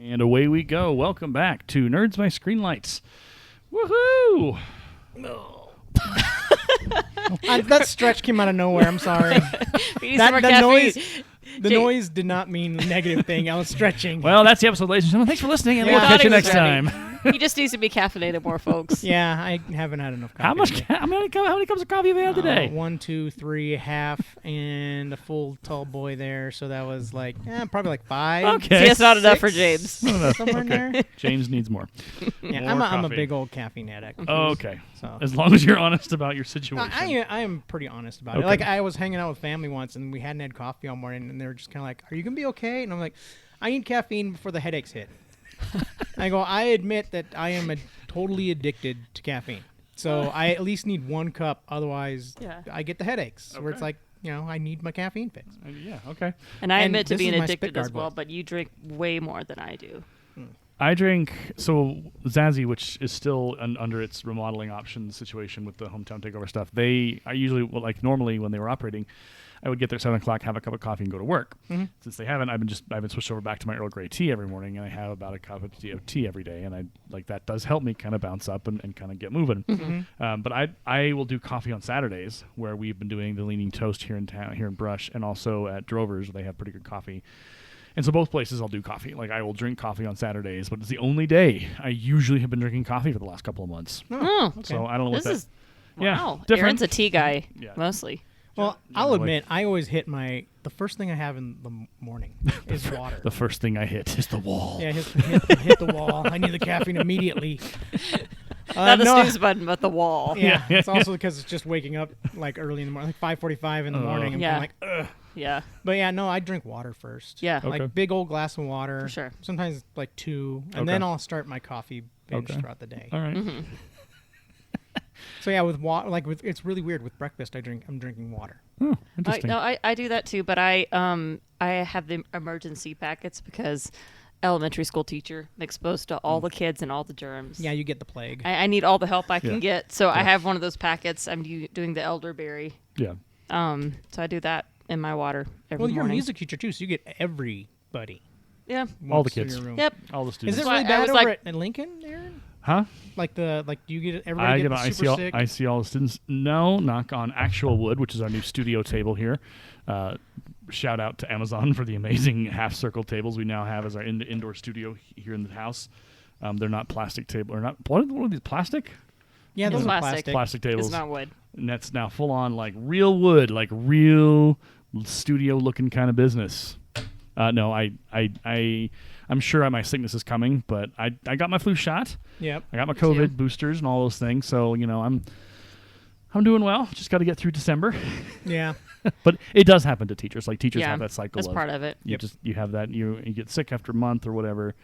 And away we go. Welcome back to Nerds by Screenlights. Woohoo! No. That stretch came out of nowhere. I'm sorry. The noise did not mean a negative thing. I was stretching. Well, that's the episode, ladies and gentlemen. Thanks for listening, and we'll catch you next time. He just needs to be caffeinated more, folks. Yeah, I haven't had enough coffee. How many cups of coffee have you had today? 1, 2, 3, half, and a full tall boy there. So that was like, probably like 5. Okay. See, it's not enough for James. Somewhere in there. James needs more. Yeah, I'm a big old caffeine addict. Okay. So as long as you're honest about your situation. I am pretty honest about it. Like, I was hanging out with family once, and we hadn't had coffee all morning, and they were just kind of like, "Are you gonna be okay?" And I'm like, "I need caffeine before the headaches hit." I go, I admit that I am totally addicted to caffeine. So I at least need 1 cup. Otherwise, I get the headaches where it's like, I need my caffeine fix. Yeah, okay. And I admit to being addicted as well, but you drink way more than I do. I drink, so Zazie, which is still under its remodeling options situation with the hometown takeover stuff, I usually, normally when they were operating, I would get there at 7 o'clock, have a cup of coffee, and go to work. Mm-hmm. Since they haven't, I've been switched over back to my Earl Grey tea every morning, and I have about a cup of tea every day, and that does help me kind of bounce up and kind of get moving. Mm-hmm. But I will do coffee on Saturdays, where we've been doing the Leaning Toast here in town, here in Brush, and also at Drover's, where they have pretty good coffee. And so both places I'll do coffee. Like, I will drink coffee on Saturdays, but it's the only day I usually have been drinking coffee for the last couple of months. Oh, okay. So I don't know what that is. Wow. Different. Aaron's a tea guy, mostly. Well, I'll admit, I always hit the first thing I have in the morning is water. The first thing I hit is the wall. Yeah, hit the wall. I need the caffeine immediately. Not the snooze button, but the wall. Yeah, it's also because it's just waking up like early in the morning, like 5:45 in the morning. And I'm like, ugh. Yeah. But yeah, no, I drink water first. Yeah. Okay. Like big old glass of water. For sure. Sometimes like 2, and then I'll start my coffee binge throughout the day. All right. Mm-hmm. So yeah, with water, it's really weird. With breakfast, I'm drinking water. Oh, interesting. I do that too, but I have the emergency packets because elementary school teacher, I'm exposed to all the kids and all the germs. Yeah, you get the plague. I need all the help I can get, so I have one of those packets. I'm doing the elderberry. Yeah. So I do that in my water every morning. Well, you're a music teacher too, so you get everybody. Yeah. All the kids. Yep. All the students. Is this really bad over at Lincoln, Aaron? Huh? Do you get everybody super sick? I see all the students. No, knock on actual wood, which is our new studio table here. Shout out to Amazon for the amazing half-circle tables we now have as our indoor studio here in the house. They're not plastic table, or not. What are these, plastic? Yeah, those are plastic. Plastic tables. It's not wood. And that's now full on like real wood, like real studio-looking kind of business. No, I'm sure my sickness is coming, but I got my flu shot. Yep. I got my COVID boosters and all those things, so I'm doing well. Just got to get through December. Yeah. But it does happen to teachers. Like teachers have that cycle. That's part of it. You have that. You get sick after a month or whatever,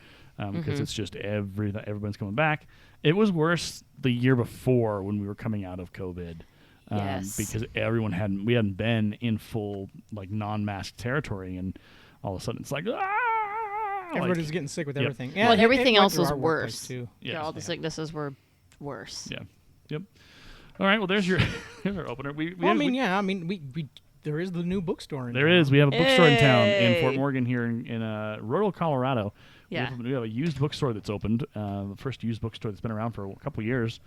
because it's just everyone's coming back. It was worse the year before when we were coming out of COVID. Because we hadn't been in full like non-mask territory, and all of a sudden it's like everybody's getting sick with everything. Yeah, well, everything else was worse too. Yeah, all the sicknesses were worse. Yeah. Yep. All right. Well, there's our opener. We there is the new bookstore in town. There is. We have a bookstore in town in Fort Morgan here in rural Colorado. Yeah. We have a used bookstore that's opened. The first used bookstore that's been around for a couple years.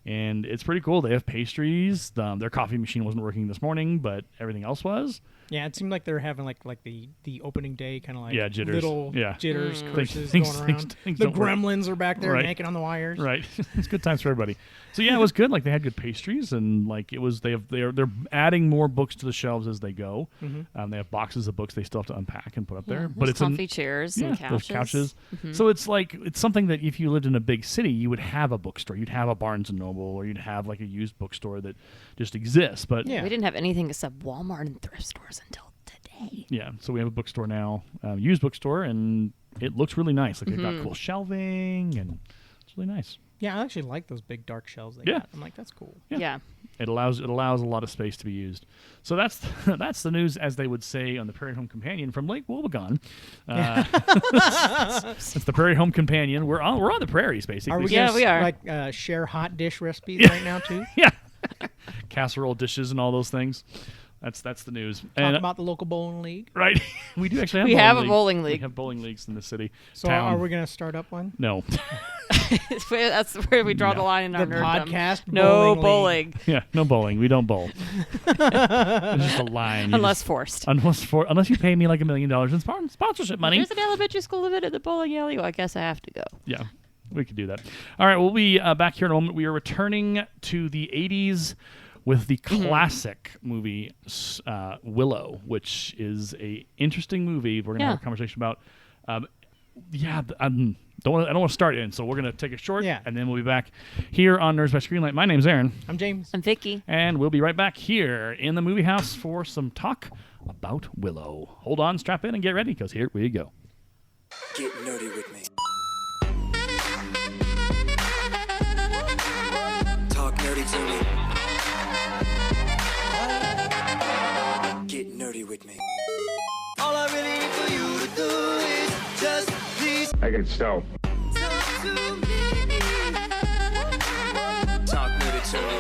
And it's pretty cool. They have pastries. Their coffee machine wasn't working this morning, but everything else was. Yeah, it seemed like they were having like the opening day kind of like jitters. Little jitters, curses things, going around. The gremlins are back there yanking on the wires. Right, it's good times for everybody. So yeah, it was good. Like they had good pastries, and like it was. They're adding more books to the shelves as they go. Mm-hmm. They have boxes of books they still have to unpack and put up there. But it's comfy chairs and couches. Those couches. Mm-hmm. So it's something that if you lived in a big city, you would have a bookstore. You'd have a Barnes and Noble, or you'd have like a used bookstore that just exists. But we didn't have anything except Walmart and thrift stores until today. Yeah, so we have a bookstore now, used bookstore, and it looks really nice. Like they've got cool shelving, and it's really nice. Yeah, I actually like those big dark shelves they got. I'm like, that's cool. Yeah. It allows a lot of space to be used. So that's the news, as they would say on the Prairie Home Companion from Lake Wobegon. It's the Prairie Home Companion. We're on the prairies basically. We are. Like share hot dish recipes right now too. Yeah. Casserole dishes and all those things. That's the news. Talk And about the local bowling league. right, we do actually have. We have a bowling league. We have bowling leagues in the city. So town. are we going to start up one? No. That's where we draw the line in The our nerddom. podcast No bowling bowling. Yeah, no bowling. We don't bowl. It's just a line. You Unless just- forced. unless you pay me like $1 million in sponsorship money. There's an elementary school event at the bowling alley. Well, I guess I have to go. Yeah, we could do that. All right, we'll be back here in a moment. We are returning to the 80s with the classic movie Willow, which is a interesting movie. We're going to have a conversation about. I don't want to start in, so we're going to take a short, and then we'll be back here on Nerds by Screenlight. My name's Aaron. I'm James. I'm Vicki. And we'll be right back here in the movie house for some talk about Willow. Hold on, strap in, and get ready, because here we go. Get nerdy with me. Talk nerdy to me. Get nerdy with me. All I really need for you to do is just please I can stove. talk to me. Talk nerdy to me.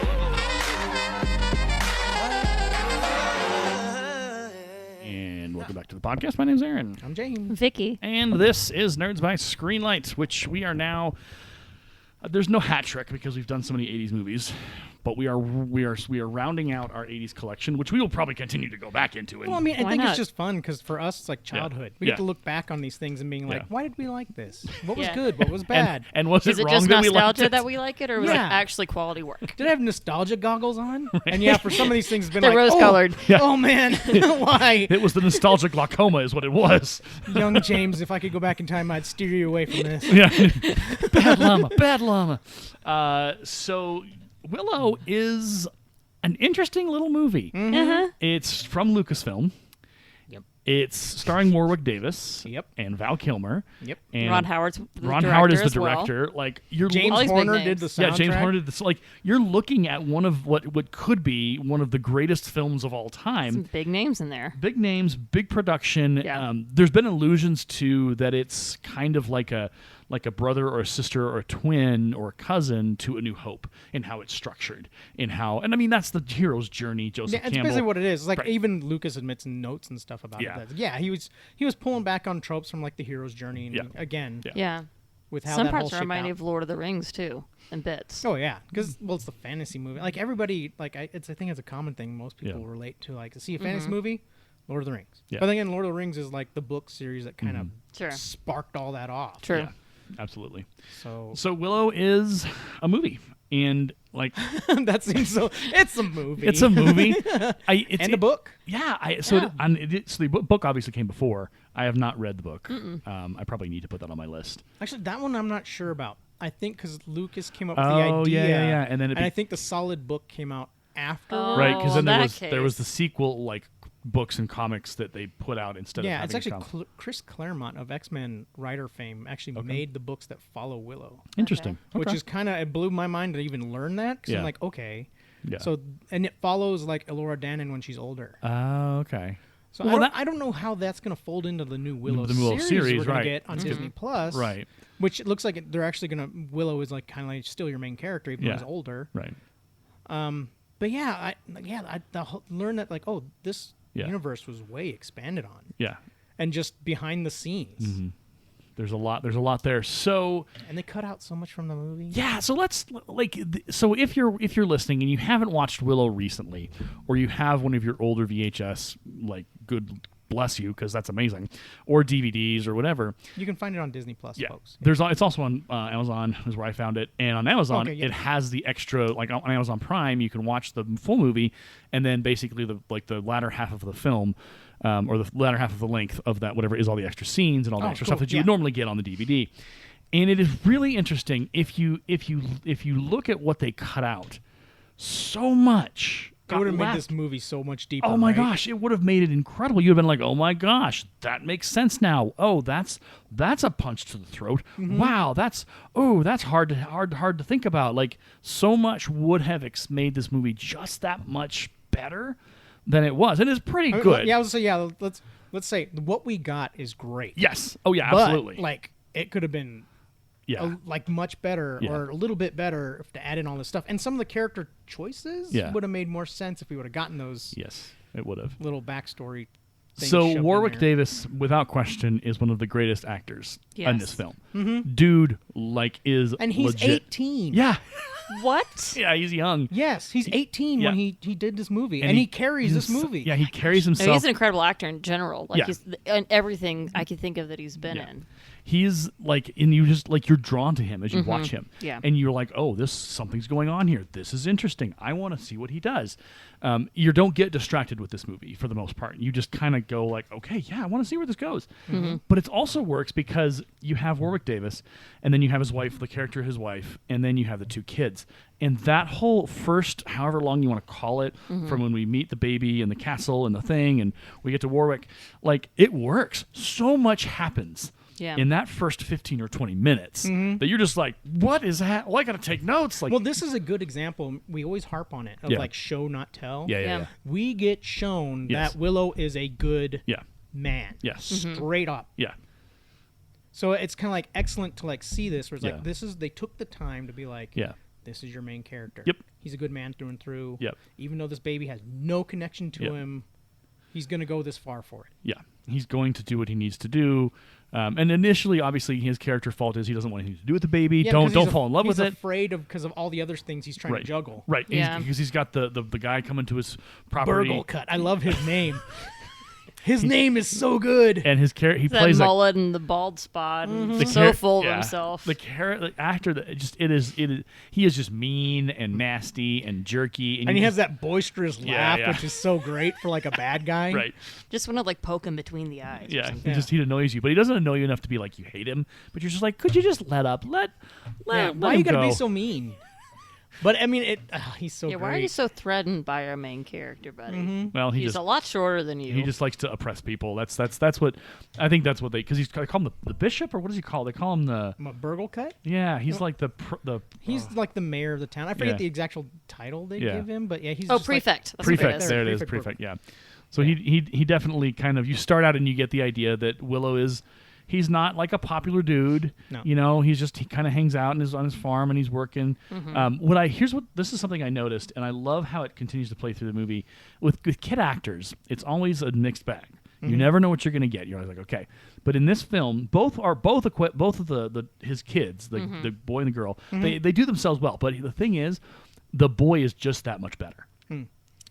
And welcome back to the podcast. My name's Aaron. I'm James. Vicki. And this is Nerds by Screenlight, which we are now. There's no hat trick because we've done so many 80s movies, but we are rounding out our 80s collection, which we will probably continue to go back into. Well, I mean, I Why think not? it's just fun because for us, it's like childhood. We Yeah. get to look back on these things and being like, Yeah. why did we like this? What was Yeah. good? What was bad? and was Is it it wrong just that we liked nostalgia it? that we like it, or was it Yeah. actually quality work? Did I have nostalgia goggles on? And yeah, for some of these things, it's been They're like, rose-colored. Oh man, why? It was the nostalgia glaucoma, is what it was. Young James, if I could go back in time, I'd steer you away from this. Yeah, bad llama. So Willow is an interesting little movie. Uh-huh. It's from Lucasfilm. Yep. It's starring Warwick Davis. Yep. And Val Kilmer. Yep. And Ron Howard's the Ron Howard is the director as well. director. Like you're James All these big Horner names. did the soundtrack. Yeah, James Horner did this. Like you're looking at one of what could be one of the greatest films of all time. Some big names in there. Big names, big production. Yeah. There's been allusions to that it's kind of like a brother or a sister or a twin or a cousin to A New Hope in how it's structured, and I mean that's the hero's journey. Joseph Yeah, it's Campbell. basically what it is. It's like Right. even Lucas admits in notes and stuff about Yeah. it. That, yeah, he was pulling back on tropes from like the hero's journey, and Yeah. again Yeah. Yeah. with how Some that whole parts shaked remind me out. of Lord of the Rings too, in bits. Oh yeah, because it's the fantasy movie. Like everybody, like I think it's a common thing most people Yeah. relate to. Like to see a fantasy movie, Lord of the Rings. Yeah. But then again, Lord of the Rings is like the book series that kind of Sure. sparked all that off. True. Yeah, absolutely. So So Willow is a movie, and like that seems so. It's a movie. it's a movie. And a book. Yeah. So the book obviously came before. I have not read the book. I probably need to put that on my list. Actually, that one I'm not sure about. I think because Lucas came up with Oh, the yeah, idea. yeah, yeah. And then I think the solid book came out after. Oh, Right, because then in there that was the case. sequel, like books and comics that they put out instead of Yeah, having it's actually comics. Chris Claremont of X-Men writer fame actually made the books that follow Willow, Interesting. which Okay. is kind of it blew my mind to even learn that because Yeah. I'm like, okay, Yeah. so and it follows like Elora Danan when she's older. Okay. So well, I don't know how that's going to fold into the new Willow, The Willow series, we're going right. to get on Disney Plus, Right. Which it looks like they're actually going to Willow is like kind of like still your main character even though Yeah. he's older. Right. But yeah, learn that like this Yeah. universe was way expanded on Yeah. and just behind the scenes. There's a lot there. So And they cut out so much from the movie. yeah, so let's so if you're listening and you haven't watched Willow recently, or you have one of your older VHS, like good bless you because that's amazing, or DVDs or whatever. You can find it on Disney Plus, Yeah, folks. it's also on Amazon is where I found it, and on Amazon Okay, yeah. it has the extra, like on Amazon Prime you can watch the full movie, and then basically the latter half of the film, or the latter half of the length of that whatever is all the extra scenes and all the Oh, extra cool, stuff that you yeah. would normally get on the DVD, and it is really interesting if you look at what they cut out, so much. It would have made left. this movie so much deeper. Oh my right? gosh, it would have made it incredible. You'd have been like, "Oh my gosh, that makes sense now. Oh, that's a punch to the throat. Mm-hmm. Wow, that's hard to think about." Like so much would have made this movie just that much better than it was, and it's pretty good. Yeah, I was say yeah. Let's say what we got is great. Yes. Oh yeah, but, absolutely. like it could have been yeah. like much better Yeah. or a little bit better if to add in all this stuff. And some of the character choices Yeah. would have made more sense if we would have gotten those Yes. It would have. little backstory thing So shoved in Warwick there. Davis, without question, is one of the greatest actors in Yes. this film. Mm-hmm. Dude, is And he's legit. 18. Yeah, What? yeah, he's young. Yes, he's 18 Yeah. when he did this movie, And and he- he carries this movie. Yeah, he carries No, himself. he's an incredible actor in general. Like Yeah. he's in everything I can think of that he's been Yeah. in. He's like, and you just like you're drawn to him as you watch him. Yeah. And you're like, oh, something's going on here. This is interesting. I want to see what he does. You don't get distracted with this movie for the most part. You just kind of go like, okay, yeah, I want to see where this goes. But it also works because you have Warwick Davis, and then you have his wife, the character of his wife, and then you have the two kids. And that whole first, however long you want to call it, from when we meet the baby and the castle and the thing, and we get to Warwick, like it works. So much happens. Yeah. In that first 15 or 20 minutes that you're just like, what is that? Well, I got to take notes. Like, Well, this is a good example. We always harp on it of Yeah. like show not tell. yeah, yeah, Yeah. yeah. We get shown Yes. that Willow is a good Yeah. man. Yes. Straight up. Yeah. So it's kind of like excellent to like see this where it's Yeah. like they took the time to be like, Yeah. this is your main character. Yep. He's a good man through and through. Yep. Even though this baby has no connection to Yep. him, he's going to go this far for it. Yeah. He's going to do what he needs to do. And initially, obviously, his character fault is he doesn't want anything to do with the baby. Yeah, don't because fall in love with he's it. afraid of because of all the other things he's trying Right. to juggle. Right. Yeah. Because he's got the guy coming to his property. Burgle cut. I love his name. His name is so good. And his character, he That plays like mullet and the bald spot. And the so full of yeah. himself. The actor that it is he is just mean and nasty and jerky And he you has that boisterous Yeah, laugh, yeah. which is so great for like a bad guy. right. Just want to like poke him between the eyes. or Yeah, something. he annoys you, but he doesn't annoy you enough to be like you hate him. But you're just like, could you just let up? Let Yeah, let why him you gotta go. be so mean? But I mean, he's so Yeah, great. why are you so threatened by our main character, buddy? Well, He's a lot shorter than you. he just likes to oppress people. That's what I think. That's what they call him the bishop or what does he call? They call him the A Burgle cut? he's like the He's like the mayor of the town. I forget Yeah. the exact title they Yeah. give him, but yeah, he's oh, just prefect. That's prefect. What it is. There it is, Prefect prefect. Yeah. So he definitely kind of you start out and you get the idea that Willow is. He's not like a popular dude. No. You know, he kind of hangs out and is on his farm and he's working. This is something I noticed, and I love how it continues to play through the movie with kid actors. It's always a mixed bag. You never know what you're going to get. You're always like, okay. But in this film, both of his kids, the boy and the girl, they do themselves well. But the thing is, the boy is just that much better.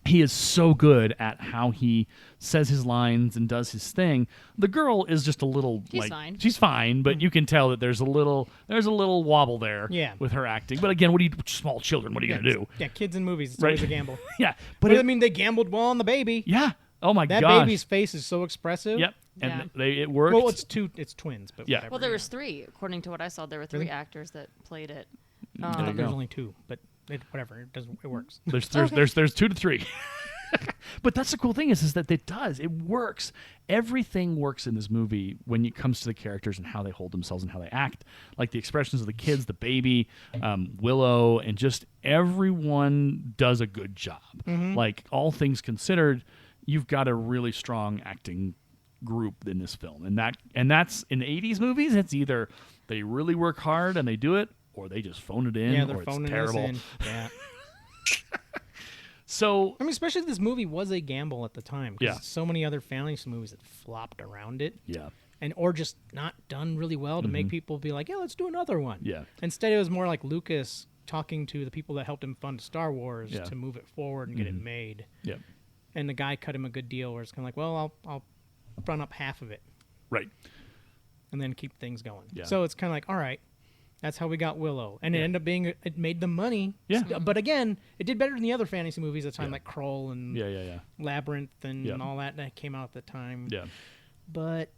He is so good at how he says his lines and does his thing. The girl is just a little She's fine. She's fine, but you can tell that there's a little wobble there Yeah. with her acting. But again, small children, what are you going to do? Yeah, kids in movies, it's Right. always a gamble. Yeah. But But I mean, they gambled well on the baby. yeah. Oh my That gosh. baby's face is so expressive. Yep. And Yeah. it worked. Well, it's twins, but Yeah. whatever. Well, there was three. According to what I saw, there were three Really? actors that played it. There you There's go. only two, but whatever. It works. There's 2 to 3. But that's the cool thing is that it works. Everything works in this movie when it comes to the characters and how they hold themselves and how they act. Like the expressions of the kids, the baby, Willow, and just everyone does a good job. Like all things considered, you've got a really strong acting group in this film, and that's in 80s movies. It's either they really work hard and they do it, or they just phone it in, Yeah, or they're it's phoning terrible. us in. Yeah. So I mean, especially if this movie was a gamble at the time. 'Cause Yeah. so many other fantasy movies that flopped around it. yeah, Or just not done really well to make people be like, yeah, let's do another one. Yeah. Instead, it was more like Lucas talking to the people that helped him fund Star Wars Yeah. to move it forward and get it made. yeah, And the guy cut him a good deal where it's kind of like, well, I'll front up half of it right. and then keep things going. Yeah. So it's kind of like, all right, that's how we got Willow. And it Yeah. ended up being, it made the money. Yeah. But again, it did better than the other fantasy movies at the time, Yeah. like Kroll and Yeah. Labyrinth and Yeah. all that came out at the time. Yeah. But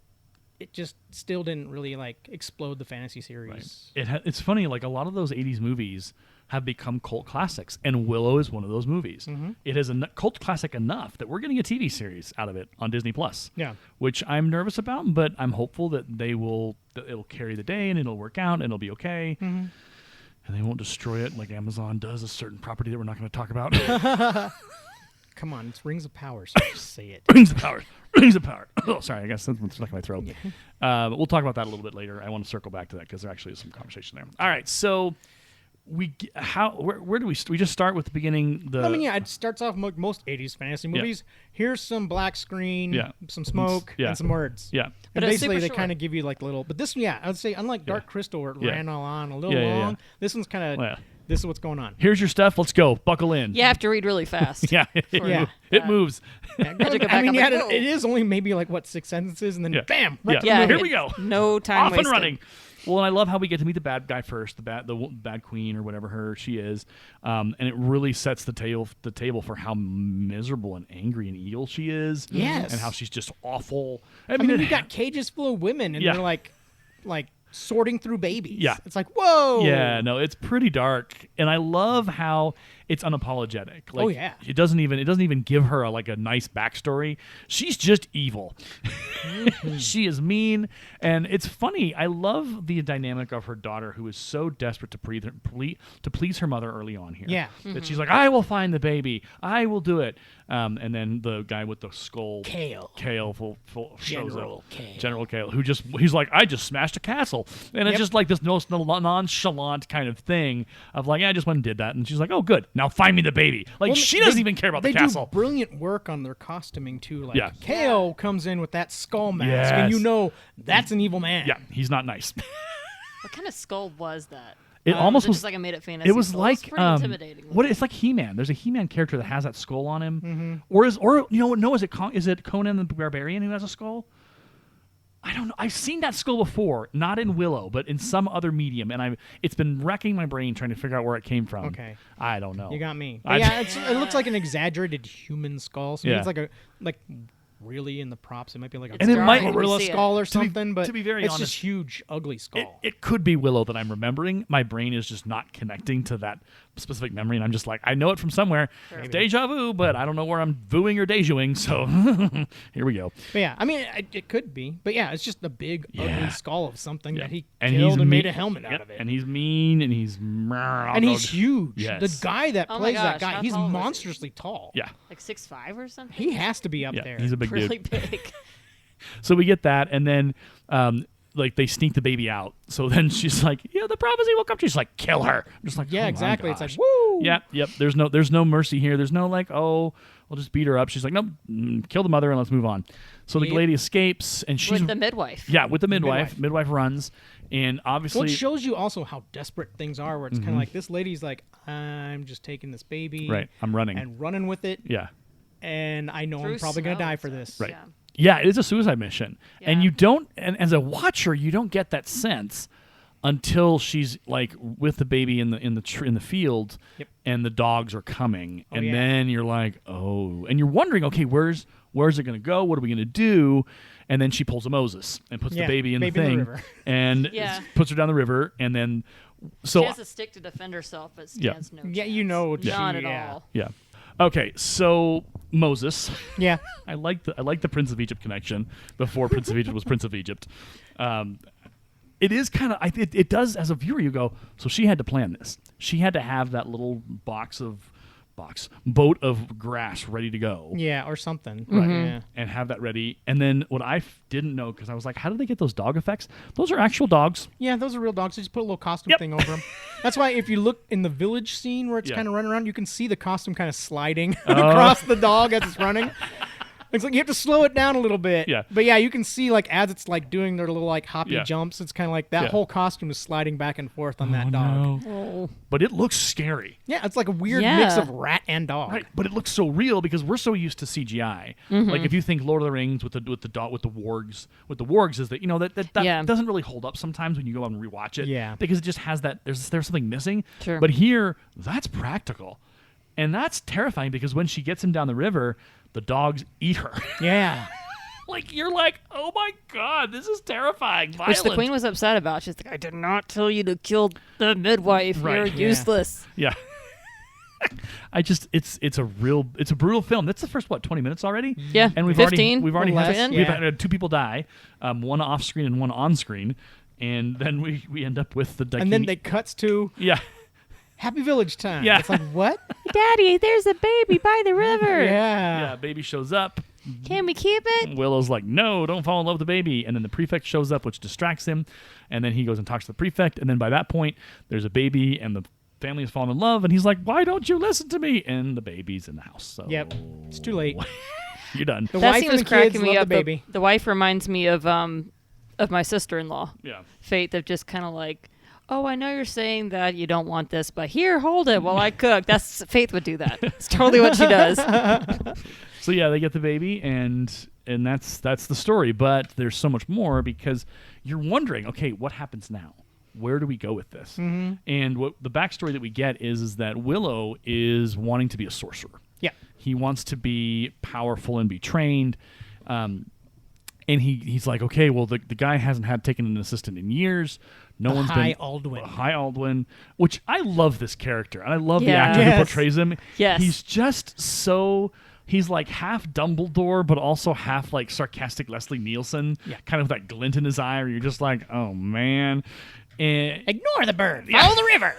it just still didn't really like explode the fantasy series. Right. It's funny, like a lot of those 80s movies have become cult classics, and Willow is one of those movies. It is a cult classic enough that we're getting a TV series out of it on Disney Plus. Yeah. Which I'm nervous about, but I'm hopeful that it'll carry the day and it'll work out and it'll be okay. And they won't destroy it like Amazon does a certain property that we're not going to talk about. Come on, it's Rings of Power, so just say it. Rings of Power. Rings of Power. Oh, sorry, I guess that's stuck in my throat. But we'll talk about that a little bit later. I want to circle back to that because there actually is some conversation there. All right, so where do we just start with the beginning? It starts off like most 80s fantasy movies. Here's some black screen, some smoke, and some words. Yeah. But it's basically, super they short. kind of give you like little. But this, I would say, unlike Dark Crystal, where it ran on a little long, this one's kind of. This is what's going on. Here's your stuff. Let's go. Buckle in. You have to read really fast. It moves. It is only maybe like 6 sentences, and then bam, right to the movie. Here we go. No time Off wasted. and running. Well, and I love how we get to meet the bad guy first, the bad queen or whatever she is, and it really sets the table for how miserable and angry and evil she is. Yes. And how she's just awful. I mean, we got cages full of women, and they're like sorting through babies. Yeah. It's like, whoa. Yeah, no, it's pretty dark, and I love how it's unapologetic. Like, it doesn't even give her a nice backstory. She's just evil. She is mean, and it's funny. I love the dynamic of her daughter, who is so desperate to please her mother early on here. Yeah, that she's like, I will find the baby. I will do it. And then the guy with the skull, Kale shows up. General Kale, he's like, I just smashed a castle, and it's just like this nonchalant kind of thing of like, I just went and did that, and she's like, oh, good. Now find me the baby. She doesn't even care about the castle. They do brilliant work on their costuming too. Kale comes in with that skull mask, and that's an evil man. Yeah, he's not nice. What kind of skull was that? It almost was just like a made-up fantasy. It was skull. like Pretty intimidating. It's like He-Man. There's a He-Man character that has that skull on him, is it Conan the Barbarian who has a skull? I don't know. I've seen that skull before, not in Willow, but in some other medium, and it's been wrecking my brain trying to figure out where it came from. Okay, I don't know. You got me. It looks like an exaggerated human skull. So it's like really in the props, it might be like a gorilla skull or something. But to be very it's honest, just huge, ugly skull. It could be Willow that I'm remembering. My brain is just not connecting to that specific memory, and I'm just like, I know it from somewhere. It's deja vu, but I don't know where I'm vooing or dejaing. So here we go. But yeah, I mean, it could be, but yeah, it's just a big, ugly skull of something that he and killed and made a helmet out of it. And he's mean, and he's huge. Yes. The guy that plays that guy, he's tall monstrously tall. Yeah, like 6'5" or something. He has to be up there. He's a big really dude. big. So we get that, and then they sneak the baby out. So then she's like, the prophecy will come. She's like, kill her. I'm just like, yeah, oh exactly. My gosh. It's like, woo. Yep. There's no mercy here. There's no like, oh, we'll just beat her up. She's like, nope, kill the mother and let's move on. So the lady escapes, and she's with the midwife. Yeah, with the midwife. Midwife runs, and obviously, well, it shows you also how desperate things are. Where it's kind of like this lady's like, I'm just taking this baby, right? I'm running and running with it. Yeah, and I know I'm probably gonna die for this. Right. Yeah, it is a suicide mission, and you don't. And as a watcher, you don't get that sense until she's like with the baby in the field, and the dogs are coming, and then you're like, oh, and you're wondering, okay, where's it going to go? What are we going to do? And then she pulls a Moses and puts the baby in the thing, river. and puts her down the river, and then so she has a stick to defend herself, but stands no chance. Yeah, you know, not at all. Yeah. Okay, so Moses. Yeah, I like the Prince of Egypt connection before Prince of Egypt was Prince of Egypt. It is kind of it does, as a viewer, you go, so she had to plan this. She had to have that little boat of grass ready to go. Yeah, or something. Right. Yeah. And have that ready. And then what I didn't know, because I was like, how did they get those dog effects? Those are actual dogs. Yeah, those are real dogs. They just put a little costume thing over them. That's why if you look in the village scene where it's kind of running around, you can see the costume kind of sliding across the dog as it's running. It's like you have to slow it down a little bit. Yeah. But yeah, you can see like as it's like doing their little like hoppy jumps, it's kind of like that whole costume is sliding back and forth on that dog. No. Oh. But it looks scary. Yeah, it's like a weird mix of rat and dog. Right, but it looks so real because we're so used to CGI. Like if you think Lord of the Rings with the wargs is that that doesn't really hold up sometimes when you go out and rewatch it. Yeah. Because it just has that there's something missing. Sure. But here that's practical. And that's terrifying because when she gets him down the river, the dogs eat her. Yeah. Like you're like, oh my god, this is terrifying. Violent. Which the queen was upset about. She's like, I did not tell you to kill the midwife. Right. You're useless. Yeah. It's a brutal film. That's the first 20 minutes already. Yeah. And we've 15, already had 2 people die, one off screen and one on screen, and then we end up with the and then they cuts to Happy Village time. Yeah. It's like, what? Daddy, there's a baby by the river. Yeah. Baby shows up. Can we keep it? Willow's like, no, don't fall in love with the baby. And then the prefect shows up, which distracts him. And then he goes and talks to the prefect. And then by that point, there's a baby, and the family has fallen in love, and he's like, "Why don't you listen to me?" And the baby's in the house. So Yep. It's too late. You're done. The That wife scene and was the kids cracking me love up. the baby. The wife reminds me of my sister-in-law, Yeah. Faith, of just kind of like, oh, I know you're saying that you don't want this, but here, hold it while I cook. That's Faith would do that. It's totally what she does. So yeah, they get the baby, and that's the story. But there's so much more because you're wondering, okay, what happens now? Where do we go with this? Mm-hmm. And what the backstory that we get is that Willow is wanting to be a sorcerer. Yeah. He wants to be powerful and be trained. And he's like, okay, well, the guy hasn't taken an assistant in years. No one's been High Aldwin, which I love this character, and I love the Yeah. actor who portrays him. Yes. He's just so. He's like half Dumbledore, but also half like sarcastic Leslie Nielsen, kind of that glint in his eye, where you're just like, oh man. And Ignore the bird. Follow the river.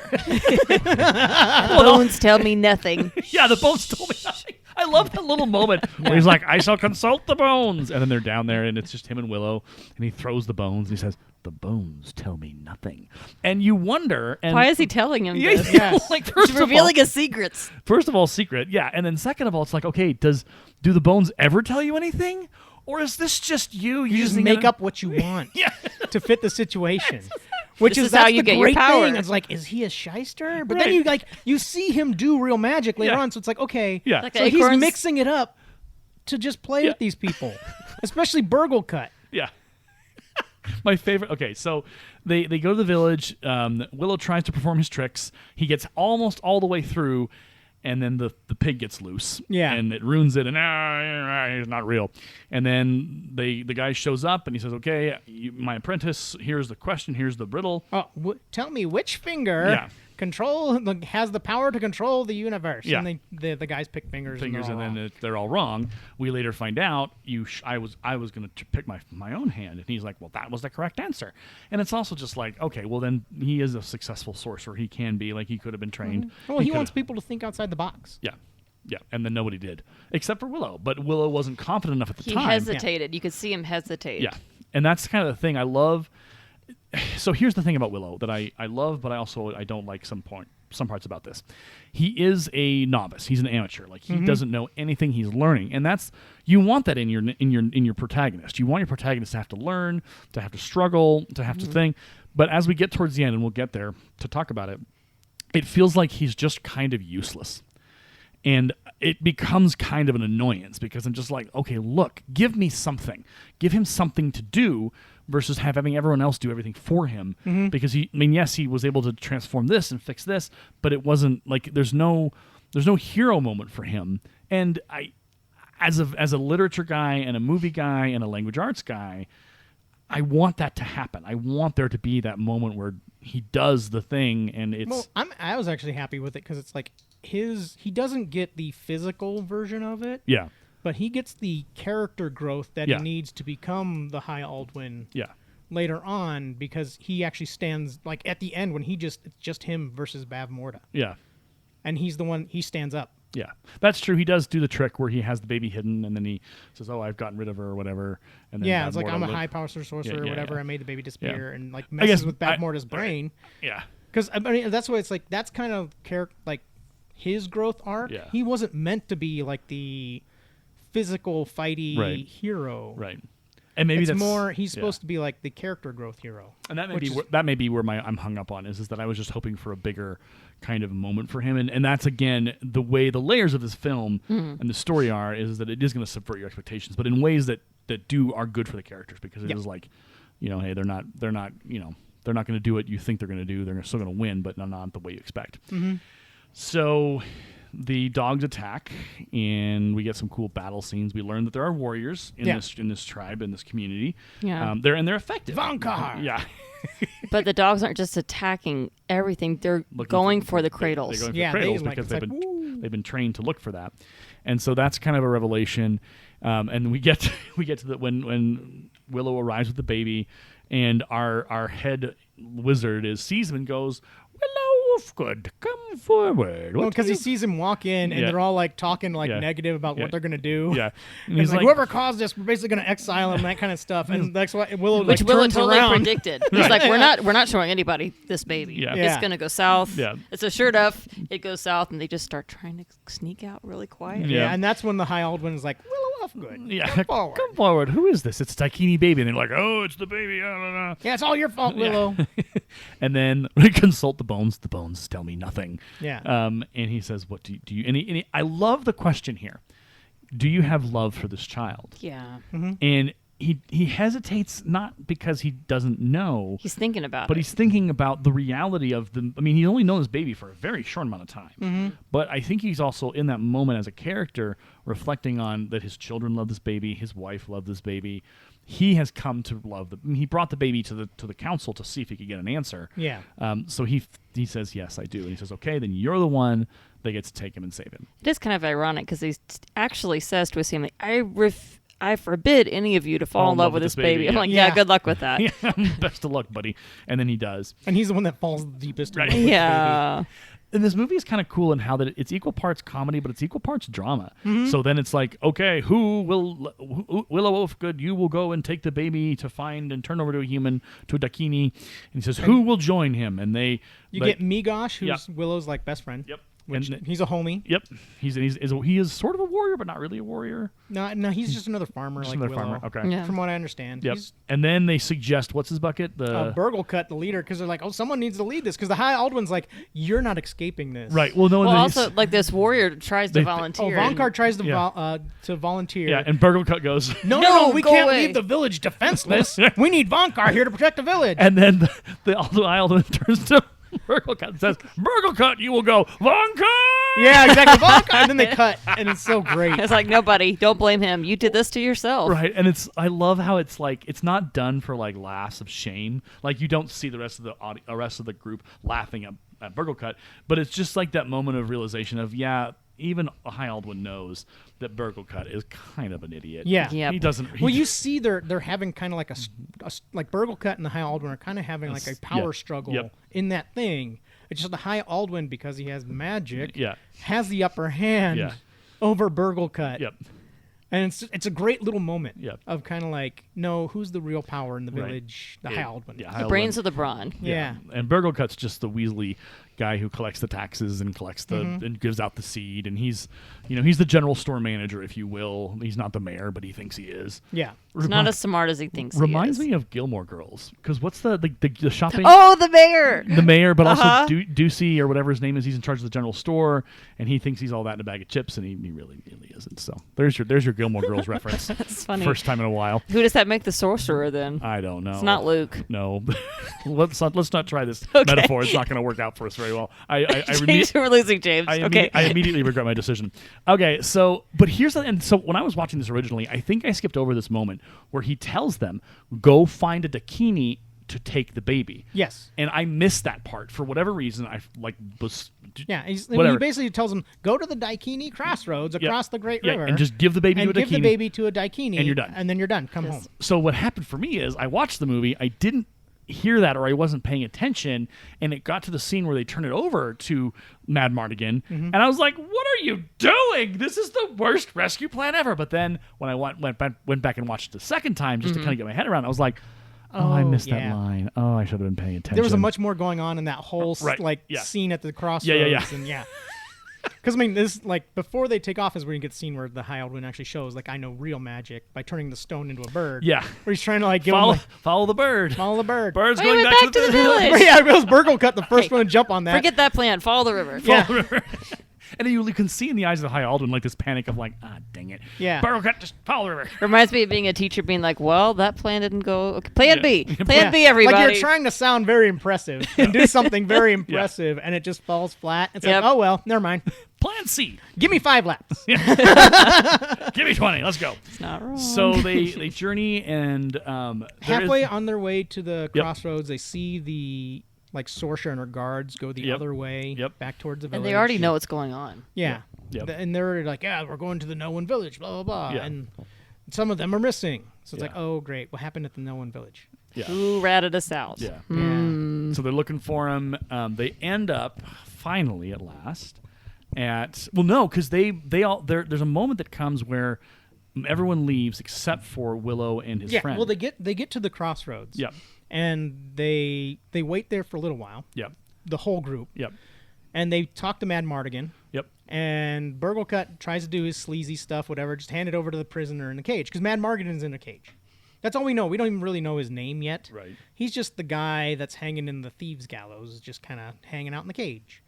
Bones tell me nothing. yeah, the bones told me nothing. I love that little moment where he's like, I shall consult the bones. And then they're down there, and it's just him and Willow, and he throws the bones, and he says, the bones tell me nothing. And you wonder. And Why is he telling him Yeah, this? Yes. like, He's revealing his secrets. First of all, secret, yeah. And then second of all, it's like, okay, do the bones ever tell you anything? Or is this just you You just using make it? up what you want Yeah. to fit the situation. Which This is is how that's you the get your great power. thing. It's like, is he a shyster? But Right. then you see him do real magic later Yeah. on, so it's like, okay, Yeah. Like so he's acorns. mixing it up to just play Yeah. with these people, especially Burglecut. Yeah. My favorite. Okay, so they go to the village. Willow tries to perform his tricks. He gets almost all the way through, and then the pig gets loose. Yeah. And it ruins it, and he's not real. And then the guy shows up, and he says, okay, my apprentice, here's the question, here's the riddle. Oh, tell me which finger Yeah. has the power to control the universe. Yeah. And the guys pick fingers. And they're all then wrong. they're all wrong. We later find out I was going to pick my own hand, and he's like, well, that was the correct answer. And it's also just like, okay, well then he is a successful sorcerer. He can be, like, he could have been trained. Well, he could've- wants people to think outside the box. Yeah, yeah, and then nobody did except for Willow. But Willow wasn't confident enough at the He time. hesitated. You could see him hesitate. Yeah, and that's kind of the thing I love. So here's the thing about Willow that I love, but I don't like some parts about this. He is a novice. He's an amateur. Like, he doesn't know anything. He's learning, and that's, you want that in your protagonist. You want your protagonist to have to learn, to have to struggle, to have to think. But as we get towards the end, and we'll get there to talk about it, it feels like he's just kind of useless. And it becomes kind of an annoyance because I'm just like, okay, look, give me something. Give him something to do versus having everyone else do everything for him. Because yes, he was able to transform this and fix this, but it wasn't like there's no hero moment for him. And as a literature guy and a movie guy and a language arts guy, I want that to happen. I want there to be that moment where he does the thing, and it's Well, I was actually happy with it because it's like he doesn't get the physical version of it, yeah, but he gets the character growth that Yeah. he needs to become the High Aldwin yeah. later on, because he actually stands like at the end when it's just him versus Bavmorda, Yeah. and he's the one, he stands up. Yeah, that's true. He does do the trick where he has the baby hidden, and then he says, "Oh, I've gotten rid of her," or whatever. And then Yeah, it's like, Bavmorda I'm a lives- high power sorcerer or yeah, whatever. yeah. I made the baby disappear, and like I guess messes with Bavmorda's brain. Yeah, Because I mean, that's why it's like that's kind of like his growth arc. Yeah. He wasn't meant to be like the physical fighty Right. hero. right. And maybe It's that's more. He's yeah. supposed to be like the character growth hero. And that may which be is- that may be where I'm hung up on is that I was just hoping for a bigger kind of moment for him, and that's again the way the layers of this film and the story is that it is going to subvert your expectations, but in ways that are good for the characters, because it Yep. is like, hey, they're not they're not going to do what you think they're going to do. They're still going to win, but not the way you expect. So the dogs attack, and we get some cool battle scenes. We learn that there are warriors in Yeah. this tribe, in this community. Yeah. They're effective. Vankar! Yeah. But the dogs aren't just attacking everything. They're Looking going for- for the They're cradles. going for Yeah, cradles they, like, because it's they've like, been they've been trained to look for that, and so that's kind of a revelation. And we get to the when Willow arrives with the baby, and our head wizard sees him and goes, "Willow, Wolfgood, come forward. Well, What because do he you-" sees him walk in, and Yeah. they're all like talking like Yeah. negative about Yeah. what they're gonna do. Yeah. And he's like, whoever caused this, we're basically gonna exile him, that kind of stuff. And that's why Willow Which like, Willow turns totally around. predicted. He's like, we're not showing anybody this baby. Yeah. Yeah. It's gonna go south. Yeah. It's a sure enough, it goes south, and they just start trying to sneak out really quiet. Yeah. Yeah, and that's when the High Aldwin is like, Willow Wolfgood, Yeah, come forward. come forward. Who is this? It's a Daikini baby. And they're like, oh, it's the baby. Yeah, it's all your fault, Willow. And then we consult the bones. The bones tell me nothing. Yeah. And he says, what do you and I love the question here. Do you have love for this child? Yeah. And he hesitates, not because he doesn't know, He's thinking about but it. he's thinking about the reality of the. I mean, he's only known this baby for a very short amount of time. But I think he's also in that moment as a character reflecting on that his children love this baby, his wife loved this baby. He has come to love the. He brought the baby to the council to see if he could get an answer. Yeah. So he says, yes, I do, and he says, okay, then you're the one that gets to take him and save him. It is kind of ironic because he actually says to his family, I forbid any of you to fall in love with this baby. I'm yeah. like, Yeah. yeah, good luck with that. Yeah, best of luck, buddy. And then he does. And he's the one that falls the deepest. Right. Yeah. And this movie is kind of cool in how that it's equal parts comedy, but it's equal parts drama. So then it's like, okay, Willow Wolfgood, you will go and take the baby to find and turn over to a human, to a Daikini. And he says, who will join him? And they... You like- get Migosh, who's Yep. Willow's like best friend. Yep. Which And- he's a homie. Yep. He is sort of a warrior, but not really a warrior. No, he's just another farmer Just like another Willow. farmer. Okay. Yeah. From what I understand. Yep. He's And then they suggest, what's his bucket? The Burglecut, the leader, because they're like, oh, someone needs to lead this. Because the High Aldwin's like, you're not escaping this. Right. Well, no. Well, then also, like this warrior tries to They- Oh, volunteer. Vonkar tries to Yeah. to volunteer. Yeah, and Burglecut goes... No, we go can't away. leave the village defenseless. We need Vonkar here to protect the village. And then the Isleman turns to Burglecut and says, Burglecut, you will go, Vonka! Yeah, exactly. Vonkar. And then they cut, and it's so great. It's like, nobody, don't blame him. You did this to yourself. Right, and I love how it's like, it's not done for like laughs of shame. Like you don't see the rest of the group laughing at Burglecut, but it's just like that moment of realization of, yeah, even High Aldwin knows that Burglecut is kind of an idiot. Yeah. Yep. He doesn't. Well, you see, they're having kind of like like Burglecut and the High Aldwin are kind of having like a power yeah. struggle Yep. in that thing. It's just the High Aldwin, because he has magic, Yeah. has the upper hand Yeah. over Burglecut. Yep. And it's a great little moment Yep. of kind of like, no, who's the real power in the Right. village? The Yeah. High Aldwin. Yeah, The High brains Aldwin. of the brawn. Yeah. And Burglecut's just the Weasley guy who collects the taxes and collects the and gives out the seed, and he's the general store manager, if you will. He's not the mayor, but he thinks he is. Yeah. He's not as smart as he thinks Reminds he is. me of Gilmore Girls, because what's the shopping? Oh, the mayor! The mayor, but Uh-huh. also Ducey or whatever his name is. He's in charge of the general store, and he thinks he's all that in a bag of chips, and he really isn't. So there's your Gilmore Girls reference. That's funny. First time in a while. Who does that make the sorcerer then? I don't know. It's not Luke. No, let's not try this Okay. metaphor. It's not going to work out for us very well. James, we're losing James. Okay. I immediately regret my decision. Okay, so but here's so when I was watching this originally, I think I skipped over this moment where he tells them, "Go find a Daikini to take the baby." Yes. And I missed that part for whatever reason. I was Yeah. He whatever. basically tells them, go to the Daikini crossroads across the Great River. and just give the baby and to a give the Daikini. baby to a Daikini. And you're done. And then you're done. Come Yes. home. So what happened for me is I watched the movie. I didn't hear that, or I wasn't paying attention, and it got to the scene where they turn it over to Mad Mardigan, and I was like, "What are you doing? This is the worst rescue plan ever." But then when I went back and watched it the second time just to kind of get my head around, I was like, "Oh, I missed yeah. that line. Oh, I should have been paying attention." There was a much more going on in that whole Right, yeah. scene at the crossroads. Yeah. And yeah. Because I mean, this before they take off is where you get the scene where the High Aldwin actually shows I know real magic by turning the stone into a bird. Yeah. Where he's trying to give him follow the bird. follow the bird. Bird's Wait, going wait, back, back to the village. Yeah, it was Burglecut the first one to jump on that. Forget that plan. Follow the river. Yeah. And then you can see in the eyes of the High Aldwin like this panic of dang it. Yeah. Burglecut, just follow the river. Reminds me of being a teacher being like, well, that plan didn't go. Okay. Plan Yeah. B. Plan Yeah. B, everybody. Like you're trying to sound very impressive and do something very impressive, and it just falls flat. It's Yep. like, oh well, never mind. Plan C. Give me 5 laps. Give me 20. Let's go. It's not wrong. So they journey, and Halfway on their way to the Yep. crossroads, they see the sorcerer and her guards go the Yep. other way, Yep. back towards the village. and they already know what's going on. Yeah. Yep. And they're like, yeah, we're going to the No One Village, blah, blah, blah. Yeah. And some of them are missing. So it's Yeah. like, oh, great. What happened at the No One Village? Yeah. Who ratted us out? Yeah. Yeah. So they're looking for him. They end up finally at last at because there's a moment that comes where everyone leaves except for Willow and his friend. Well, they get to the crossroads. Yep. And they wait there for a little while. Yep. The whole group. Yep. And they talk to Mad Mardigan. Yep. And Burglecut tries to do his sleazy stuff, whatever, just hand it over to the prisoner in the cage. Because Mad Mardigan's in a cage. That's all we know. We don't even really know his name yet. Right. He's just the guy that's hanging in the thieves' gallows, just kind of hanging out in the cage.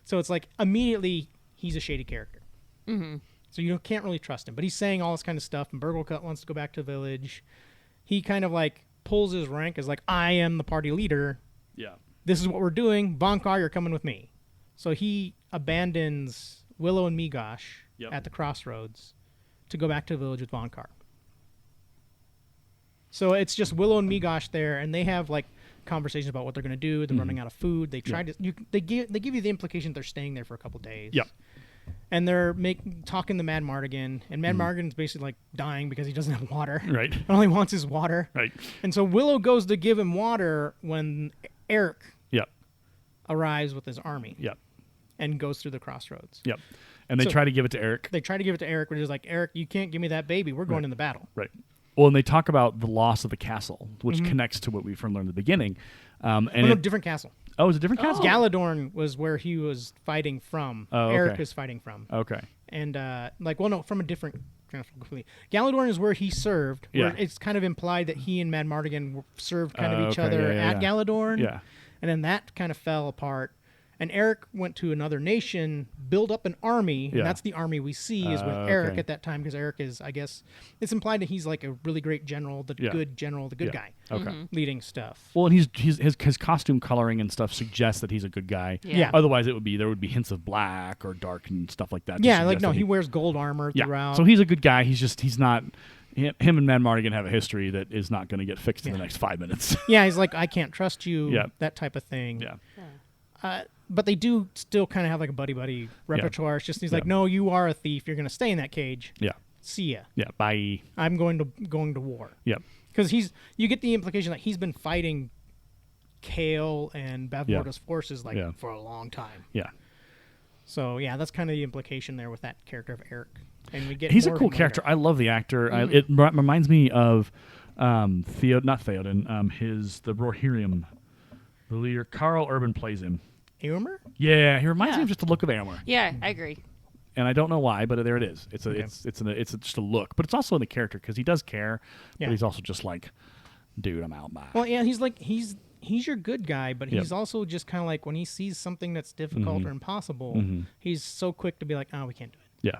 So it's like, immediately, he's a shady character. Mm-hmm. So you can't really trust him. But he's saying all this kind of stuff, and Burglecut wants to go back to the village. He kind of like pulls his rank as like, I am the party leader. Yeah. This is what we're doing. Von Carr, you're coming with me. So he abandons Willow and Migosh at the crossroads to go back to the village with Von Carr. So it's just Willow and Migosh there, and they have like conversations about what they're going to do. They're running out of food. They try to. They give you the implication they're staying there for a couple days. Yep. And they're talking to Mad Mardigan, and Mad Mardigan's basically like dying because he doesn't have water. Right. All he wants is water. Right. And so Willow goes to give him water when Eric Yep. arrives with his army. Yep. And goes through the crossroads. Yep. And they try to give it to Eric. They try to give it to Eric, but he's like, Eric, you can't give me that baby. We're going in the battle. Right. Well, and they talk about the loss of the castle, which connects to what we've learned in the beginning. No, different castle. Oh, it's a different castle? Galadorn was where he was fighting from. Oh, okay. Eric is fighting from. Okay. And, from a different castle completely. Galadorn is where he served. Where it's kind of implied that he and Mad Mardigan served kind of each other at Galadorn. Yeah. And then that kind of fell apart. And Eric went to another nation, built up an army, and that's the army we see is with Eric at that time, because Eric is, I guess, it's implied that he's like a really great general, the good guy, leading stuff. Well, and his costume coloring and stuff suggests that he's a good guy. Yeah. Otherwise, there would be hints of black or dark and stuff like that. Yeah, like, no, he wears gold armor throughout. So he's a good guy. He's not... Him and Mad Mardigan have a history that is not going to get fixed in the next 5 minutes. Yeah, he's like, I can't trust you, that type of thing. Yeah. But they do still kind of have like a buddy repertoire. It's just he's like, no, you are a thief. You're going to stay in that cage. Yeah. See ya. Yeah. Bye. I'm going to war. Yeah. Because you get the implication that he's been fighting Kale and Bavmorda's forces for a long time. Yeah. So that's kind of the implication there with that character of Eric. And we get he's a cool character. I love the actor. It reminds me of not Theoden. The Rohirrim, the leader. Carl Urban plays him. Eomer? Yeah, he reminds me of just the look of Eomer. Yeah, I agree. And I don't know why, but there it is. It's just a look, but it's also in the character because he does care, but he's also just like, dude, I'm out. Bye. Well, yeah, he's like he's your good guy, but he's also just kind of like when he sees something that's difficult or impossible, he's so quick to be like, oh, we can't do it. Yeah.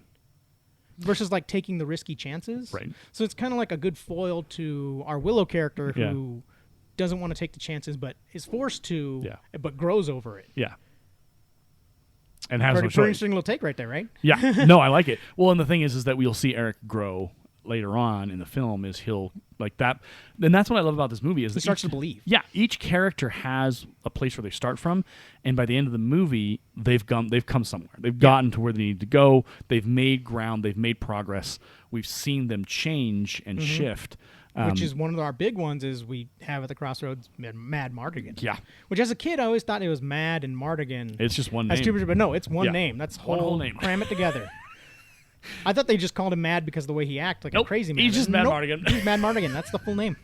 Versus like taking the risky chances. Right. So it's kind of like a good foil to our Willow character who doesn't want to take the chances, but is forced to, but grows over it. Yeah. And has pretty no choice. interesting little take right there, right? Yeah. No, I like it. Well, and the thing is that we'll see Eric grow later on in the film is he'll like that. And that's what I love about this movie is he starts to believe. Yeah. Each character has a place where they start from. And by the end of the movie, they've come somewhere. They've gotten to where they need to go. They've made ground. They've made progress. We've seen them change and shift. Which is one of our big ones is we have at the crossroads Mad Mardigan. Yeah. Which as a kid I always thought it was Mad and Mardigan. It's just one name. But no, it's one name. That's one whole name. Cram it together. I thought they just called him Mad because of the way he acted, like a crazy man. He's just Mad Mardigan. He's Mad Mardigan. That's the full name.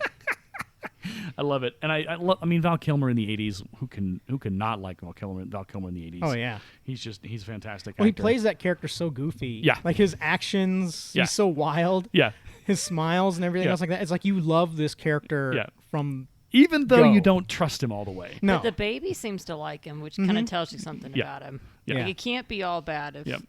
I love it, and I mean Val Kilmer in the '80s. Who can not like Val Kilmer in the '80s? Oh yeah, he's a fantastic. Well, actor. he plays that character so goofy. Yeah, like his actions. Yeah. He's so wild. Yeah, his smiles and everything else like that. It's like you love this character from. Even though you don't trust him all the way. No, but the baby seems to like him, which kind of tells you something about him. Yeah, like, it can't be all bad. If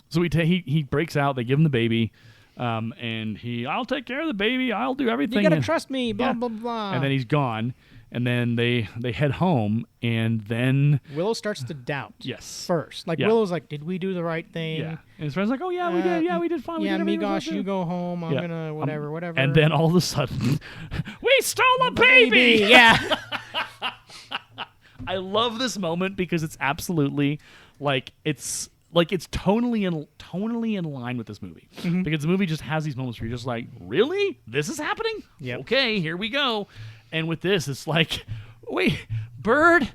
So he breaks out. They give him the baby. And I'll take care of the baby. I'll do everything. You gotta trust me. Blah blah blah. And then he's gone. And then they head home. And then Willow starts to doubt. Yes. First, like Willow's like, did we do the right thing? Yeah. And his friend's like, oh yeah, we did. Yeah, we did fine. Yeah, Migosh, you go home. I'm gonna whatever. And then all of a sudden, we stole a baby. Yeah. I love this moment because it's absolutely it's tonally in line with this movie because the movie just has these moments where you're just like, really, this is happening? Yeah. Okay, here we go. And with this, it's like, wait, bird,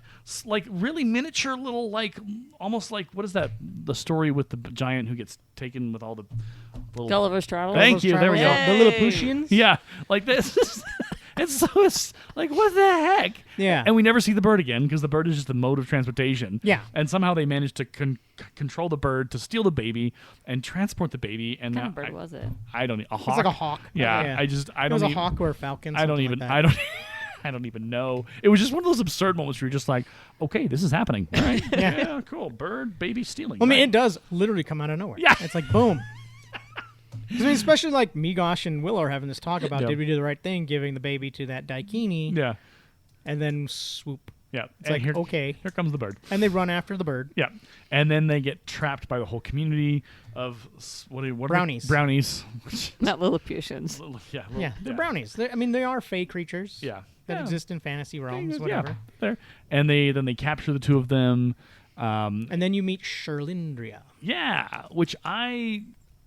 like really miniature little, like almost like, what is that? The story with the giant who gets taken with all the little. Gulliver's Travels. Thank you. There we go. The Lilliputians. Yeah, like this. It's like, what the heck? Yeah. And we never see the bird again because the bird is just the mode of transportation. Yeah. And somehow they managed to control the bird to steal the baby and transport the baby. And What kind now of bird was it? I don't. A hawk. It's like a hawk. Yeah. Yeah. I It don't. was a even, hawk or a falcon. I don't something even. like that. I don't. I don't even know. It was just one of those absurd moments where you're just like, okay, this is happening. All right. Yeah. Cool. Bird, baby stealing. I mean, right. it does literally come out of nowhere. Yeah. It's like boom. 'Cause, I mean, especially like Migosh and Willow are having this talk about Yeah. did we do the right thing giving the baby to that daikini Yeah. and then swoop. Yeah. It's like, okay. Here comes the bird. And they run after the bird. Yeah, and then they get trapped by the whole community of what are Brownies. they? Brownies. Not Lilliputians. Yeah, Yeah, they're brownies. I mean, they are fey creatures. Yeah, That yeah. exist in fantasy realms, Yeah, whatever. there. And then they capture the two of them. And then you meet Sherlindria. Yeah, which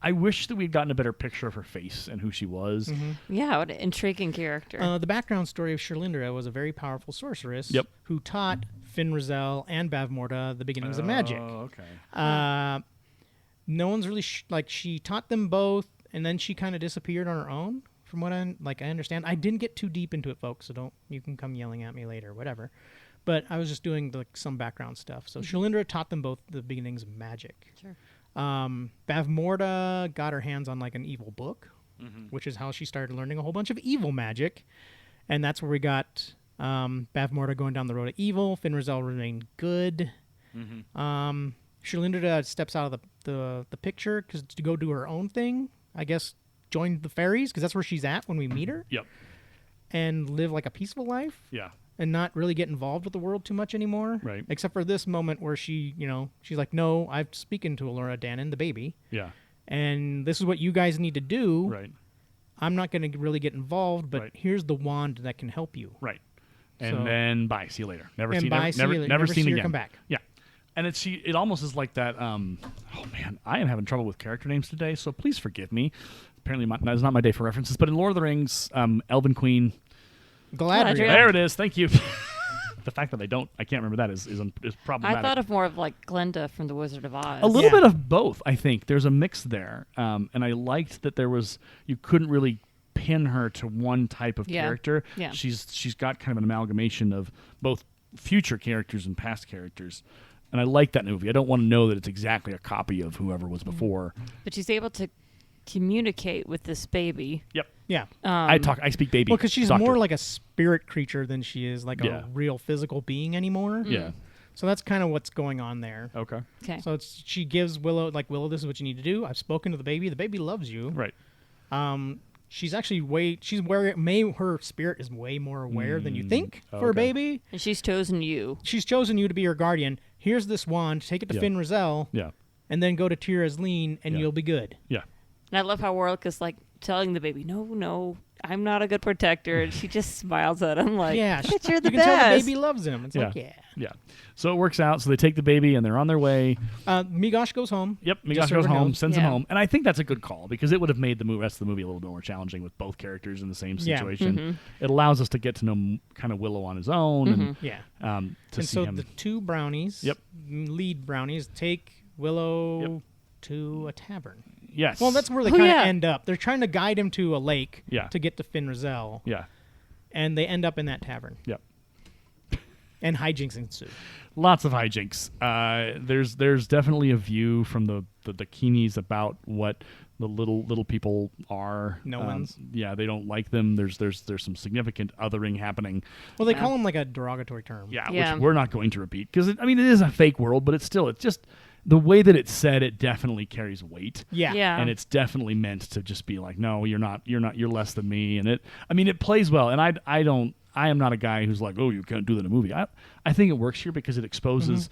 I wish that we'd gotten a better picture of her face and who she was. Mm-hmm. Yeah, what an intriguing character. The background story of Sherlindria was a very powerful sorceress Yep. who taught Finrazel and Bavmorda the beginnings of magic. Oh, okay. No one's really she taught them both, and then she kind of disappeared on her own. From what I understand, I didn't get too deep into it, folks. So you can come yelling at me later, whatever. But I was just doing some background stuff. So Sherlindria taught them both the beginnings of magic. Sure. Bavmorda got her hands on like an evil book, which is how she started learning a whole bunch of evil magic, and that's where we got Bavmorda going down the road of evil. Finrazel remained good. Sherlindria steps out of the picture because to go do her own thing. I guess join the fairies because that's where she's at when we meet her, Yep. and live like a peaceful life. Yeah. And not really get involved with the world too much anymore. Right. Except for this moment where she's like, no, I've spoken to Allura Dannon, the baby, Yeah. and this is what you guys need to do. Right. I'm not going to really get involved, but Right. here's the wand that can help you. Right. And So- then bye. See you later. Never And see. bye, Never, see you later. never Never seen see her again. come back. Yeah. And it almost is like that. Oh man, I am having trouble with character names today, so please forgive me. Apparently, that's not my day for references. But in Lord of the Rings, Elven Queen. Galadriel. Galadriel. There it is. Thank you. The fact that I can't remember that is problematic. I thought of more of like Glenda from The Wizard of Oz. A little Yeah. bit of both, I think. There's a mix there, and I liked that you couldn't really pin her to one type of Yeah. character. Yeah. She's got kind of an amalgamation of both future characters and past characters, and I like that movie. I don't want to know that it's exactly a copy of whoever was before. But she's able to communicate with this baby. Yep. Yeah. I speak baby. Well, because she's Doctor. more like a spirit creature than she is like Yeah. a real physical being anymore. Yeah. So that's kind of what's going on there. Okay. Okay. So she gives Willow, this is what you need to do. I've spoken to the baby. The baby loves you. Right. She's actually her spirit is way more aware than you think for a okay. baby. And she's chosen you. She's chosen you to be her guardian. Here's this wand. Take it to Yeah. Finrazel, Yeah. and then go to Tir Asleen, and Yeah. you'll be good. Yeah. And I love how Warwick like telling the baby, no, I'm not a good protector. And she just smiles at him like, Yeah, "Bitch, you're the you can tell the best." baby loves him. It's like, yeah. Yeah. So it works out. So they take the baby and they're on their way. Migosh goes home. Yep, Just Migosh so goes everyone home, knows. sends him Yeah. home, and I think that's a good call because it would have made the rest of the movie a little bit more challenging with both characters in the same Yeah. situation. It allows us to get to know kind of Willow on his own, Yeah. and to And see so him. the two brownies, Yep. lead brownies, take Willow Yep. to a tavern. Yes. Well, that's where they Oh, kind of yeah. end up. They're trying to guide him to a lake Yeah. to get to Finrazel, yeah. and they end up in that tavern. Yep. And hijinks ensue. Lots of hijinks. There's definitely a view from the dakinis about what the little people are. No one's. Yeah, they don't like them. There's some significant othering happening. Well, they Yeah. call him like a derogatory term. Yeah, Yeah. which we're not going to repeat because it is a fake world, but it's just the way that it's said. It definitely carries weight. Yeah. Yeah. And it's definitely meant to just be like, no, you're not, you're less than me. And it plays well. And I am not a guy who's like, oh, you can't do that in a movie. I think it works here because it exposes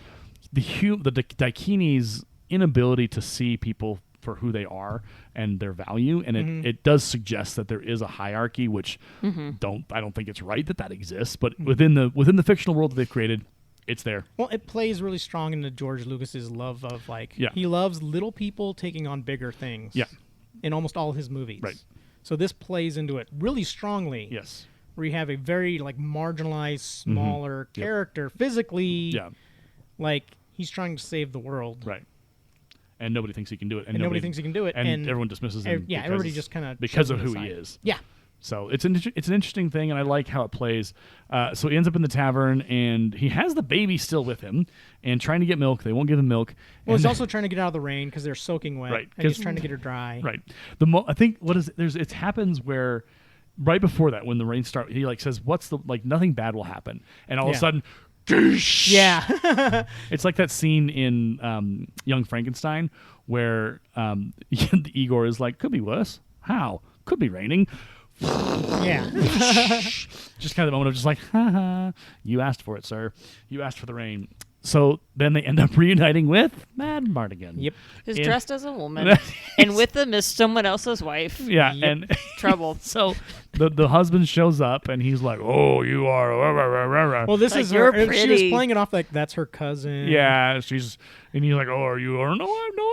the Daikini's inability to see people for who they are and their value. And it does suggest that there is a hierarchy, which I don't think it's right that exists, but within the fictional world that they've created, it's there. Well, it plays really strong into George Lucas's love of Yeah. he loves little people taking on bigger things. Yeah. In almost all his movies. Right. So this plays into it really strongly. Yes. where you have a very like marginalized, smaller character physically. Yeah. Like he's trying to save the world. Right. And nobody thinks he can do it. And nobody thinks he can do it. And everyone dismisses him. Yeah, everybody just kind of because of who he is. Yeah. So it's an interesting thing, and I like how it plays. So he ends up in the tavern, and he has the baby still with him, and trying to get milk. They won't give him milk. Well, and he's also trying to get out of the rain because they're soaking wet. Right, And he's trying to get her dry. Right. I think it happens where right before that when the rain starts, he like says, "What's the like nothing bad will happen," and all of a sudden. Yeah. It's like that scene in Young Frankenstein where Igor is like, could be worse. How? Could be raining. Yeah. Just kind of the moment of just like, ha, you asked for it, sir. You asked for the rain. So then they end up reuniting with Mad Mardigan. Yep. Who's And- dressed as a woman, and with them is someone else's wife. Yeah, Yep. and Trouble. so the husband shows up and he's like, "Oh, you are." Well, this Like, is you're her. She was pretty. playing it off like that's her cousin. Yeah, and he's like, "Oh, are you?" Or, no, I'm not.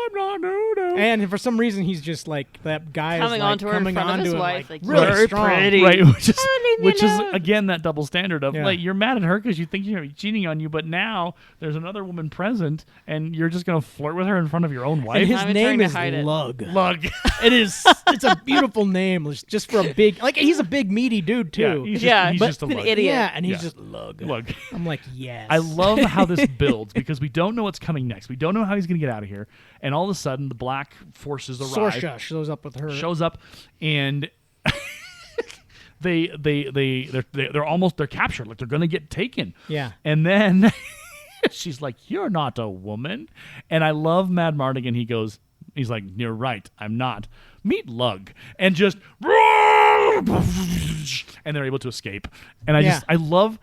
No. And for some reason, he's just like that guy Coming is like onto her in coming front of onto his him, wife, like, like, really you're strong. pretty. Right, leave me which is alone. again that double standard of Yeah. like you're mad at her because you think you're cheating on you, but now there's another woman present and you're just gonna flirt with her in front of your own And wife. his I'm name trying to is hide it. Lug. Lug. It is. It's a beautiful name, just for a big. Like he's a big meaty dude too. he's Yeah, he's but just a an lug. idiot. Yeah, and he's Yeah. just Lug. Lug. I'm like, yes. I love how this builds because we don't know what's coming next. We don't know how he's gonna get out of here, and all of a sudden the black forces arrive. Sorsha shows up with her. Shows up and they're captured, like they're gonna get taken. Yeah. And then she's like, "You're not a woman." And I love Mad Mardigan. He's like, "You're right, I'm not. Meet Lug." And just and they're able to escape. And I love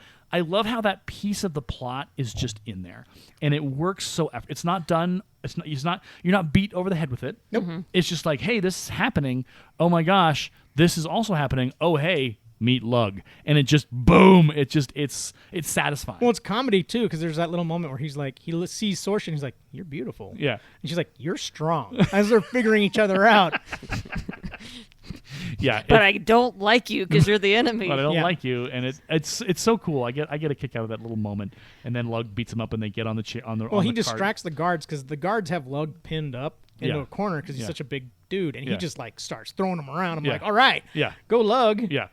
how that piece of the plot is just in there. And it works so it's not done. You're not beat over the head with it. Nope. It's just like, "Hey, this is happening. Oh my gosh, this is also happening. Oh, hey, meet Lug." And it just boom, it's satisfying. Well, it's comedy too, because there's that little moment where he's like, he sees Sorsha and he's like, "You're beautiful." Yeah. And she's like, "You're strong." As they're figuring each other out. Yeah. But I don't like you because you're the enemy. But I don't Yeah. like you, and it's so cool. I get a kick out of that little moment, and then Lug beats him up, and they get on the Well, on he the cart. distracts the guards because the guards have Lug pinned up into Yeah. a corner because he's Yeah. such a big dude, and Yeah. he just like starts throwing them around. I'm Yeah. like, all right, Yeah, go Lug. yeah,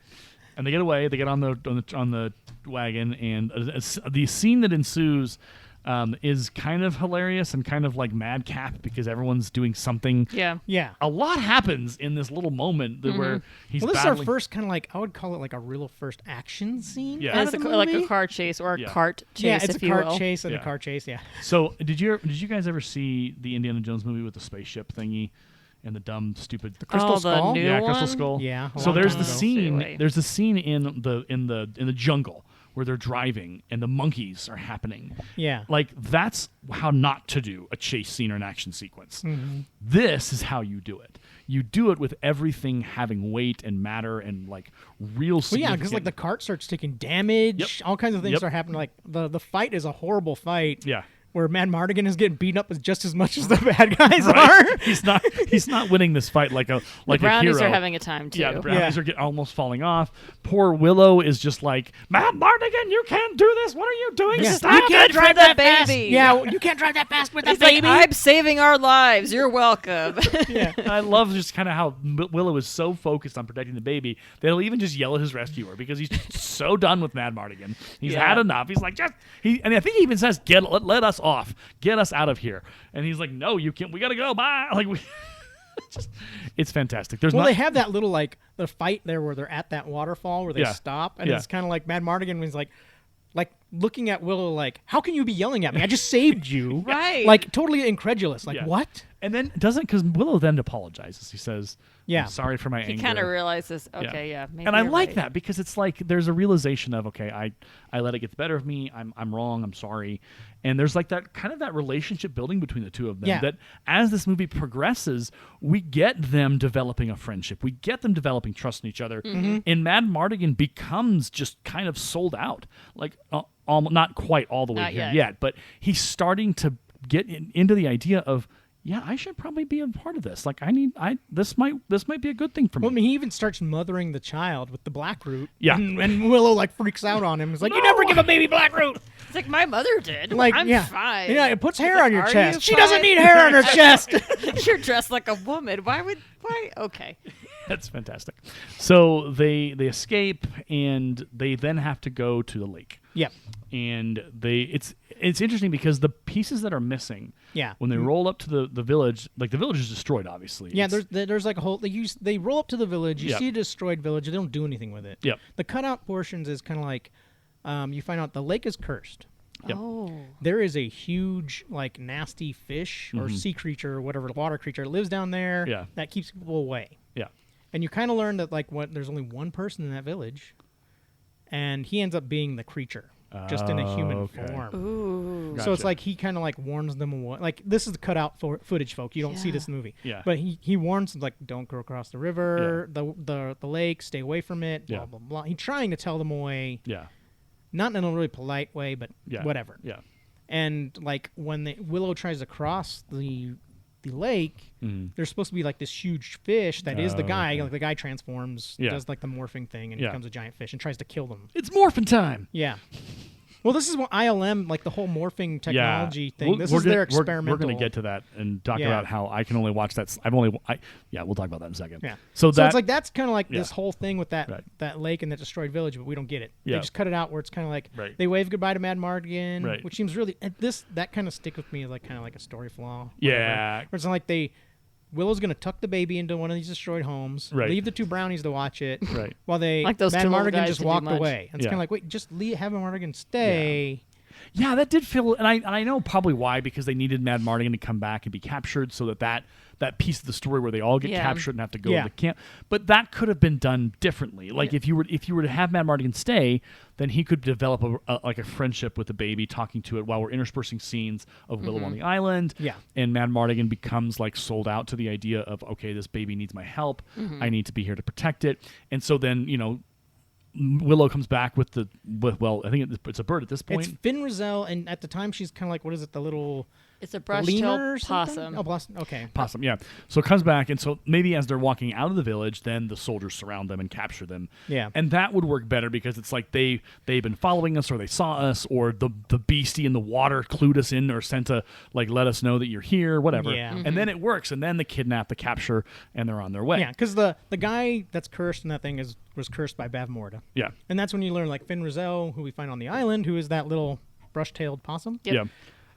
and they get away. They get on the wagon, and the scene that ensues is kind of hilarious and kind of like madcap because everyone's doing something. Yeah. Yeah. A lot happens in this little moment where he's Well, this is battling. our first kind of like, I would call it like a real first action scene. Yeah. out It's of the like a movie. car chase or a Yeah. cart chase, Yeah, it's if a you cart will. chase and Yeah. a car chase. Yeah. So did you guys ever see the Indiana Jones movie with the spaceship thingy and the dumb stupid Crystal Oh, the Skull? new Yeah, one? Crystal Skull. Yeah, a So long there's time the ago. scene. Anyway. There's the scene in the jungle where they're driving and the monkeys are happening. Yeah. Like that's how not to do a chase scene or an action sequence. Mm-hmm. This is how you do it. You do it with everything having weight and matter and like real. Well, yeah, because like the cart starts taking damage. Yep. All kinds of things Yep. are happening. Like the fight is a horrible fight. Yeah. Where Mad Mardigan is getting beaten up just as much as the bad guys Right. are. He's not winning this fight like a Brownies hero. are having a time too. Yeah, the brownies Yeah. are almost falling off. Poor Willow is just like, Mad Mardigan, you can't do this. What are you doing? Yeah. Stop You it. can't drive that fast. baby. Yeah, you can't drive that fast with that He's like, baby. I'm saving our lives. You're welcome. yeah. I love just kind of how Willow is so focused on protecting the baby that he'll even just yell at his rescuer because he's so done with Mad Mardigan. He's Yeah. had enough. He's like, and I think he even says, let us off. Get us out of here. And he's like, no, you can't. We got to go. Bye. Like, it's fantastic. There's Well, not. they have that little like the fight there where they're at that waterfall where they Yeah. stop, and Yeah. it's kind of like Mad Mardigan was like looking at Willow like, how can you be yelling at me? I just saved you. Right. Like totally incredulous. Like Yeah. what? And then because Willow then apologizes. He says, Yeah. I'm sorry for my he anger. kind of realizes, okay, yeah. Maybe And I you're like right. that because it's like there's a realization of, okay, I let it get the better of me. I'm wrong. I'm sorry. And there's like that kind of that relationship building between the two of them Yeah. that as this movie progresses, we get them developing a friendship. We get them developing trust in each other. Mm-hmm. And Mad Mardigan becomes just kind of sold out. Like not quite all the way Not here yet. yet, but he's starting to get into the idea of yeah, I should probably be a part of this. Like, this might be a good thing for me. Well, I mean, he even starts mothering the child with the black root. Yeah. And Willow like freaks out on him. He's like, "You never give a baby black root." It's like my mother did. Like, I'm yeah, fine. yeah, it puts hair Like, on your are chest. you She doesn't fine? need hair on her chest. You're dressed like a woman. Why? Okay. That's fantastic. So they escape, and they then have to go to the lake. Yep. And it's interesting because the pieces that are missing, Yeah. when they roll up to the village, like the village is destroyed, obviously. Yeah, It's- there's like a whole. They roll up to the village. You Yep. see a destroyed village. They don't do anything with it. Yep. The cutout portions is kind of like, you find out the lake is cursed. Yep. Oh. There is a huge, like, nasty fish or Mhm. sea creature or whatever, water creature that lives down there. Yeah. That keeps people away. Yeah. And you kind of learn that there's only one person in that village, and he ends up being the creature, just in a human Okay. form. Ooh. Got- So it's Gotcha. like he kind of like warns them away. Like, this is the cutout footage, folk. You don't see Yeah. this in the movie. Yeah. But he warns them, like, don't go across the river, the lake, stay away from it, blah Yeah. blah blah. He's trying to tell them away, Yeah. not in a really polite way, but Yeah. whatever. Yeah. And like when Willow tries to cross the lake, Mhm. there's supposed to be like this huge fish that is the Oh, guy. okay. Like the guy transforms, Yeah. does like the morphing thing, and Yeah. becomes a giant fish and tries to kill them. It's morphin' time. Yeah. Well, this is what ILM, like the whole morphing technology thing. This is their experimental. We're going to get to that and talk Yeah. about how I can only watch that. Yeah, we'll talk about that in a second. Yeah. So So it's like that's kind of like Yeah. this whole thing with that Right. that lake and that destroyed village, but we don't get it. They Yeah. just cut it out where it's kind of like Right. they wave goodbye to Mad Mardigan, Right. which seems really that kind of stick with me as like kind of like a story flaw. Yeah. Where it's not like Willow's gonna tuck the baby into one of these destroyed homes, Right. leave the two brownies to watch it, Right. while Like those Mad two little Mardigan guys just can do walked much. away. And it's Yeah. kind of like, wait, just have Mad Mardigan stay. Yeah, that did feel, and I know probably why, because they needed Mad Mardigan to come back and be captured, so that piece of the story where they all get Yeah. captured and have to go Yeah. to camp. But that could have been done differently. Like if you were to have Mad Mardigan stay, then he could develop a friendship with the baby, talking to it while we're interspersing scenes of Willow on the island. Yeah. And Mad Mardigan becomes like sold out to the idea of, okay, this baby needs my help. I need to be here to protect it. And so then Willow comes back with I think it's a bird at this point. It's Finn Rizal, and at the time she's kind of like, what is it, the little It's a lemur brush-tailed or something? possum. Oh, blossom. Okay. Possum, yeah. So it comes back, and so maybe as they're walking out of the village, then the soldiers surround them and capture them. Yeah. And that would work better because it's like they've been following us, or they saw us, or the beastie in the water clued us in, or sent to like let us know that you're here, whatever. Yeah. And then it works, and then they kidnap, the capture, and they're on their way. Yeah, because the guy that's cursed in that thing was cursed by Bavmorda. Yeah. And that's when you learn, like, Finn Rizal, who we find on the island, who is that little brush-tailed possum, Yep.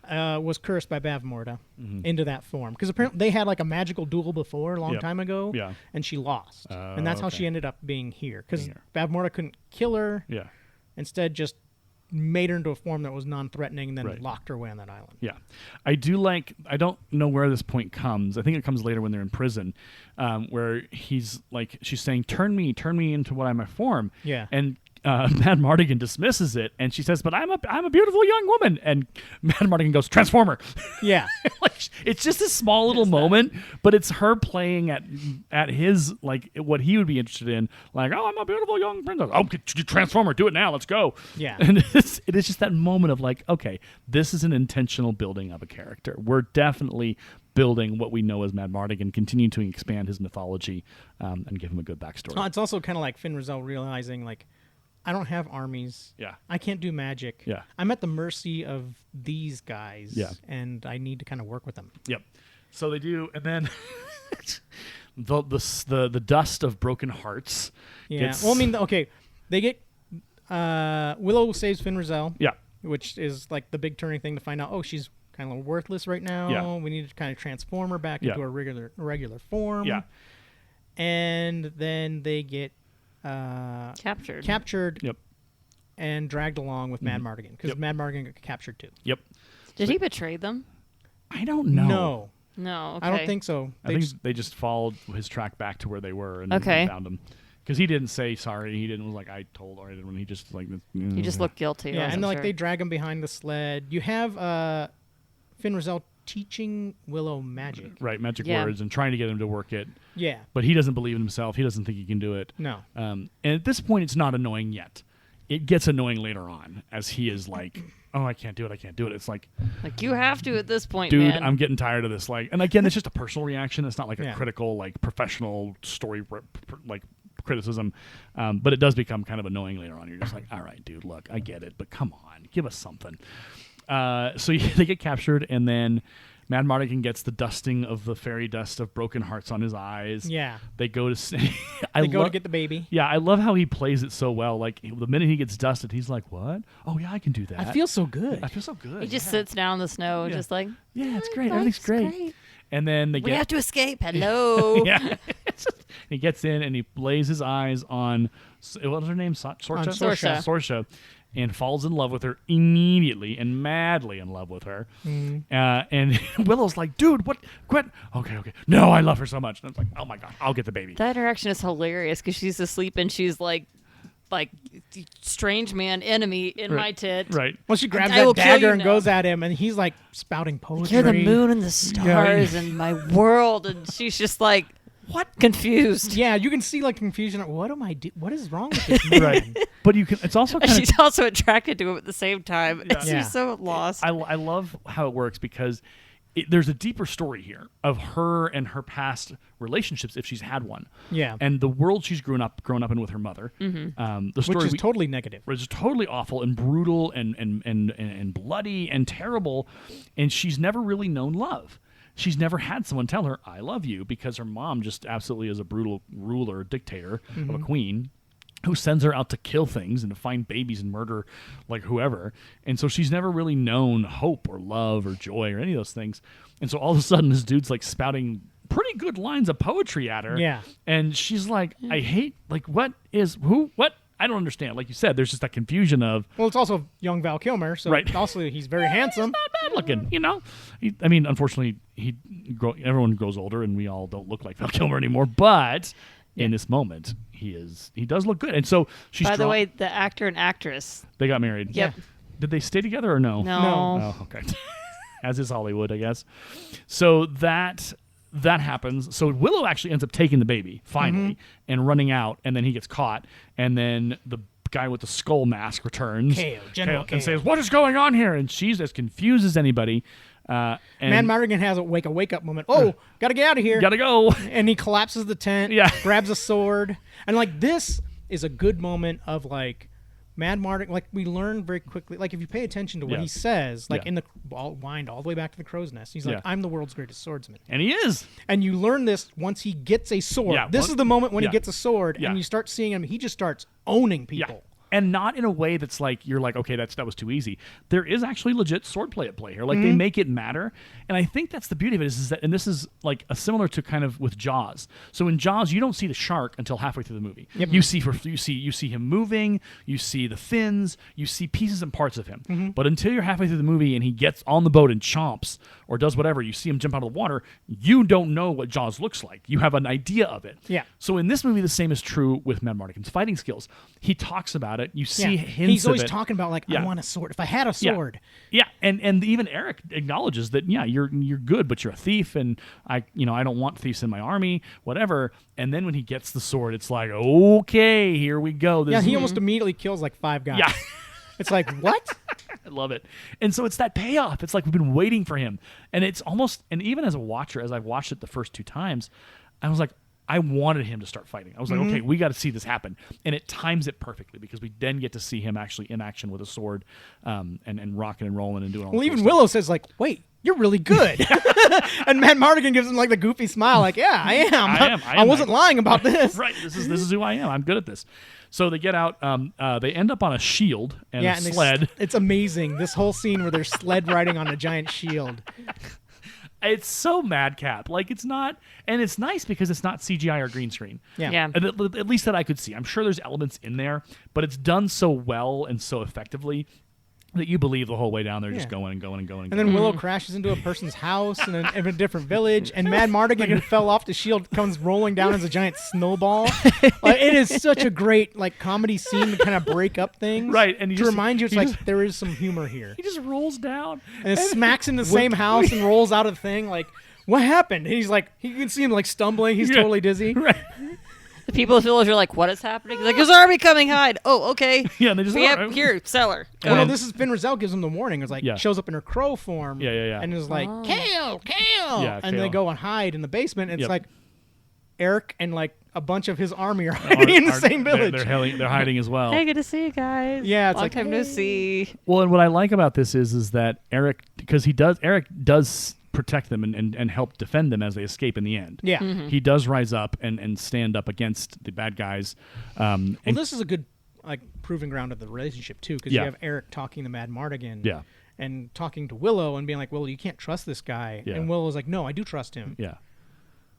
Yeah. was cursed by Bavmorda into that form. Because apparently they had, like, a magical duel before a long Yep. time ago, Yeah. and she lost. Oh, And that's how okay. she ended up being here. Because Being here. Bavmorda couldn't kill her, Yeah. instead just made her into a form that was non-threatening, and then Right. locked her away on that island. Yeah, I don't know where this point comes. I think it comes later when they're in prison, where she's saying, turn me into what I'm a form. Yeah. And Mad Mardigan dismisses it, and she says, but I'm a beautiful young woman. And Mad Mardigan goes, Transformer. Yeah. Like, it's just a small little moment, but it's her playing at his, like, what he would be interested in. Like, oh, I'm a beautiful young princess. Oh, Transformer, do it now. Let's go. Yeah. And it is just that moment of like, okay, this is an intentional building of a character. We're definitely building what we know as Mad Mardigan, continuing to expand his mythology, and give him a good backstory. It's also kind of like Finn Rizal realizing, like, I don't have armies. Yeah. I can't do magic. Yeah. I'm at the mercy of these guys. Yeah. And I need to kind of work with them. Yep. So they do, and then the dust of broken hearts. Yeah. gets- Well, I mean, okay, they get Willow saves Finn Rizal, yeah, which is like the big turning thing to find out. Oh, she's kind of worthless right now. Yeah. We need to kind of transform her back Yeah. into a regular form. yeah, And then they get Captured. yep, and dragged along with Mad Mardigan, because Yep. Mad Mardigan got captured too. yep. Did he betray them? I don't know. No, No. Okay. I don't think so. I think they just followed his track back to where they were and Okay. found him. Because he didn't say sorry. He didn't was like, I told or anything. He just like He just looked guilty. Yeah, and like sure. they drag him behind the sled. You have Finn Rizal teaching Willow magic. right magic Yeah. words and trying to get him to work it, Yeah. but he doesn't believe in himself. He doesn't think he can do it. No. And at this point, it's not annoying yet. It gets annoying later on as he is like oh, I can't do it. It's like, you have to at this point, dude, man. I'm getting tired of this. Like, and again, it's just a personal reaction. It's not like a Yeah. critical, like professional story, like criticism. But it does become kind of annoying later on. You're just like, all right, dude, look, I get it, but come on, give us something. So they get captured, and then Mad Mardigan gets the dusting of the fairy dust of broken hearts on his eyes. Yeah. They go to They go to get the baby. Yeah, I love how he plays it so well. Like the minute he gets dusted, he's like, "What? Oh yeah, I can do that. I feel so good. I feel so good." he just yeah. sits down in the snow, Yeah. just like, Yeah, it's great. life's Everything's great. And then they We get have to escape. Hello. yeah. He gets in and he lays his eyes on what was her name? Sorsha. On Sorsha. Sorsha, and falls in love with her immediately and madly in love with her. And Willow's like, "Dude, what? Quit! Okay. No, I love her so much." And it's like, "Oh my god, I'll get the baby." That interaction is hilarious because she's asleep and she's like strange man enemy in my tent. Right. Well, she grabs I will that kill dagger you and now. goes at him, and he's like spouting poetry. You're the moon and the stars and my world, and she's just like, what? Confused. Yeah, you can see like confusion. What am I do? What is wrong with this man? Right. But you can. It's also And kind of. she's also attracted to him at the same time. And Yeah. she's so lost. I love how it works because there's a deeper story here of her and her past relationships if she's had one. Yeah. And the world she's grown up in with her mother. The story Which is totally negative. was totally awful and brutal and bloody and terrible, and she's never really known love. She's never had someone tell her "I love you" because her mom just absolutely is a brutal ruler, dictator of a queen who sends her out to kill things and to find babies and murder like whoever. And so she's never really known hope or love or joy or any of those things. And so all of a sudden this dude's like spouting pretty good lines of poetry at her. Yeah. And she's like, I hate, like, what is, who, what? I don't understand. Like you said, there's just that confusion of, Well, it's also young Val Kilmer, so Right. also he's very handsome. not bad looking, you know? I mean, unfortunately, everyone grows older and we all don't look like Val Kilmer anymore. But in this moment, he does look good. And so she's By the way, the actor and actress. they got married. Yep. Did they stay together or no? No. Oh, okay. As is Hollywood, I guess. So that happens. So Willow actually ends up taking the baby finally and running out, and then he gets caught, and then the guy with the skull mask returns General and says, "What is going on here?" And she's as confused as anybody. Mad And Mardigan has a wake up moment. Oh, gotta get out of here. gotta go. And he collapses the tent, Yeah. grabs a sword. And like this is a good moment of like Mad Mardigan, like we learn very quickly, like if you pay attention to what Yeah. he says, like Yeah. in the wind all the way back to the crow's nest, he's like, Yeah. I'm the world's greatest swordsman. And he is. And you learn this once he gets a sword. Yeah, This is the moment when yeah. he gets a sword Yeah. and you start seeing him, he just starts owning people. And not in a way that's like you're like, okay, that was too easy. There is actually legit swordplay at play here. Like they make it matter, and I think that's the beauty of it is that, and this is like a similar to kind of with Jaws. So in Jaws, you don't see the shark until halfway through the movie. You see him moving, you see the fins, you see pieces and parts of him. But until you're halfway through the movie and he gets on the boat and chomps or does whatever, you see him jump out of the water. You don't know what Jaws looks like. You have an idea of it. Yeah. So in this movie, the same is true with Mad Mardigan's fighting skills. He talks about it. You see hints He's always of it. talking about like, Yeah. I want a sword. If I had a Yeah. sword. Yeah, and even Eric acknowledges that. Yeah, you're good, but you're a thief, and I don't want thieves in my army, whatever. And then when he gets the sword, it's like, okay, here we go. This Yeah, is- he almost immediately kills like 5 guys. Yeah. It's like, what? I love it. And so it's that payoff. It's like we've been waiting for him, and it's almost. And even as a watcher, as I've watched it the first 2 times, I was like, I wanted him to start fighting. I was like, okay, we got to see this happen. And it times it perfectly because we then get to see him actually in action with a sword and rocking and rolling and doing all Well, the cool even stuff. Willow says like, wait, you're really good. And Mad Mardigan gives him like the goofy smile like, yeah, I am. I am I wasn't that- lying about this. Right, this is who I am. I'm good at this. So they get out. They end up on a shield and a And sled. it's amazing. This whole scene where they're sled riding on a giant shield. It's so madcap. Like it's not, and it's nice because it's not CGI or green screen. Yeah. Yeah. At least that I could see. I'm sure there's elements in there, but it's done so well and so effectively that you believe the whole way down there, just Yeah. going and going and going. And then Willow crashes into a person's house in a different village, and Mad Mardigan, who fell off the shield, comes rolling down as a giant snowball. Like, it is such a great like comedy scene to kind of break up things, Right, and you to just- remind you, it's you like just- there is some humor here. he just rolls down And it smacks in the same house and rolls out of the thing. Like, what happened? And he's like, you can see him like stumbling. He's Yeah. totally dizzy. Right. The people of the village are like, what is happening? He's like, there's an army coming, hide. Oh, okay. Yeah, and they just Here, sell her. Well, no, And- this is Finn Rizal gives them the warning. It's like Yeah. shows up in her crow form. Yeah. And is like, Kale. Yeah, and they Kale. go and hide in the basement. And it's Yep. like Eric and like a bunch of his army are hiding in the same village. They're hiding as well. Hey, good to see you guys. Yeah, it's Long like, time no see. Well, and what I like about this is that Eric does protect them and help defend them as they escape in the end. Yeah. He does rise up and stand up against the bad guys. Well, this is a good like proving ground of the relationship too, because Yeah. you have Eric talking to Mad Mardigan. Yeah. And talking to Willow and being like, Willow, you can't trust this guy. Yeah. And Willow's like, no, I do trust him. Yeah.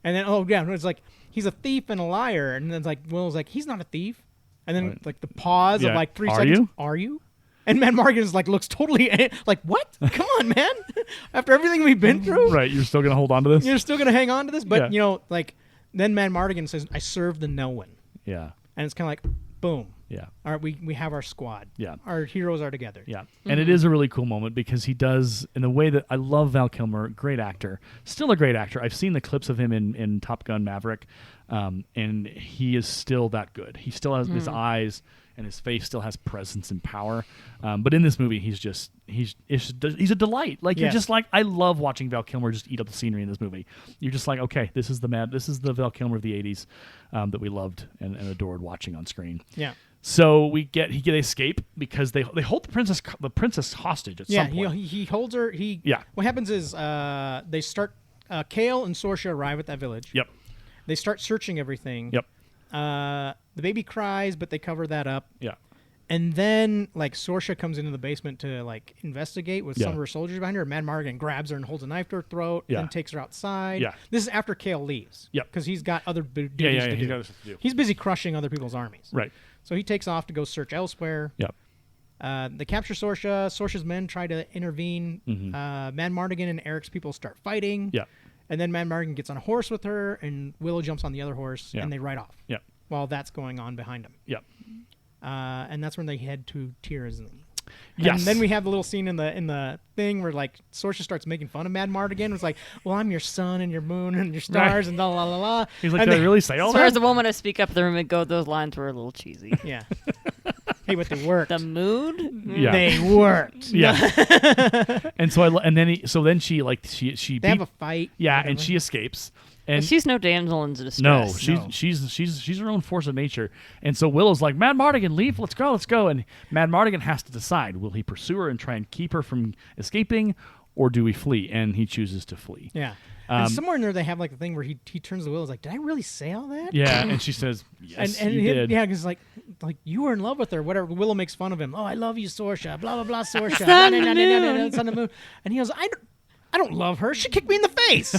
And then, it's like, he's a thief and a liar. And then it's like, Willow's like, he's not a thief. And then, Right. like, the pause Yeah. of like 3 Are seconds. you? Are you? And Mad Mardigan's like, looks totally like, what? Come on, man. After everything we've been through, Right. You're still going to hold on to this? you're still going to hang on to this? But, Yeah. like, then Mad Mardigan says, I serve the no one. Yeah. And it's kind of like, boom. Yeah. All right, we have our squad. Yeah. Our heroes are together. Yeah. And it is a really cool moment because he does, in the way that I love Val Kilmer, great actor, still a great actor. I've seen the clips of him in Top Gun Maverick, and he is still that good. He still has his eyes and his face still has presence and power. But in this movie, he's a delight. Like you're Yes. just like, I love watching Val Kilmer just eat up the scenery in this movie. You're just like, okay, this is the Val Kilmer of the '80s that we loved and adored watching on screen. Yeah. So he get escape because they hold the princess hostage at Yeah, some point. he holds her. Yeah. What happens is they start. Kale and Sorsha arrive at that village. Yep. They start searching everything. Yep. The baby cries, but they cover that up. Yeah. And then like Sorsha comes into the basement to like investigate with Yeah. some of her soldiers behind her. Mad Mardigan grabs her and holds a knife to her throat. Yeah. Then takes her outside. Yeah. This is after Kale leaves. Yep. Because he's got other duties Yeah. to He's do. got other stuff to do. He's busy crushing other people's armies. Right. So he takes off to go search elsewhere. Yep. They capture Sorsha. Sorsha's men try to intervene. Mad Mardigan and Eric's people start fighting. Yeah. And then Mad Mardigan gets on a horse with her, and Willow jumps on the other horse, Yeah. and they ride off. Yep. While that's going on behind them. Yep. And that's when they head to Tirzlin. Yes. And then we have the little scene in the thing where like Sorsha starts making fun of Mad Mardigan. It's like, well, I'm your sun and your moon and your stars and la la la la. He's like, and did I they- really say all As far as that? the moment I speak up in the room and go, those lines were a little cheesy. Yeah. Hey, but they worked. The mood? Yeah. They worked. Yeah. And so then she They have a fight. yeah, whatever. and she escapes. And She's no damsel in distress. no, she's her own force of nature. And so Willow's like, Mad Mardigan, leave, let's go. And Mad Mardigan has to decide, will he pursue her and try and keep her from escaping, or do we flee? And he chooses to flee. Yeah. And somewhere in there they have like the thing where he turns to Willow. Is like, did I really say all that? Yeah, and she says, yes, And you did. yeah, because like you were in love with her. Whatever. Willow makes fun of him. Oh, I love you, Sorsha. Blah blah blah, Sorsha. Sun Nah, nah, nah, nah, nah, nah, moon. nah, sun and moon. And he goes, I don't love her. She kicked me in the face.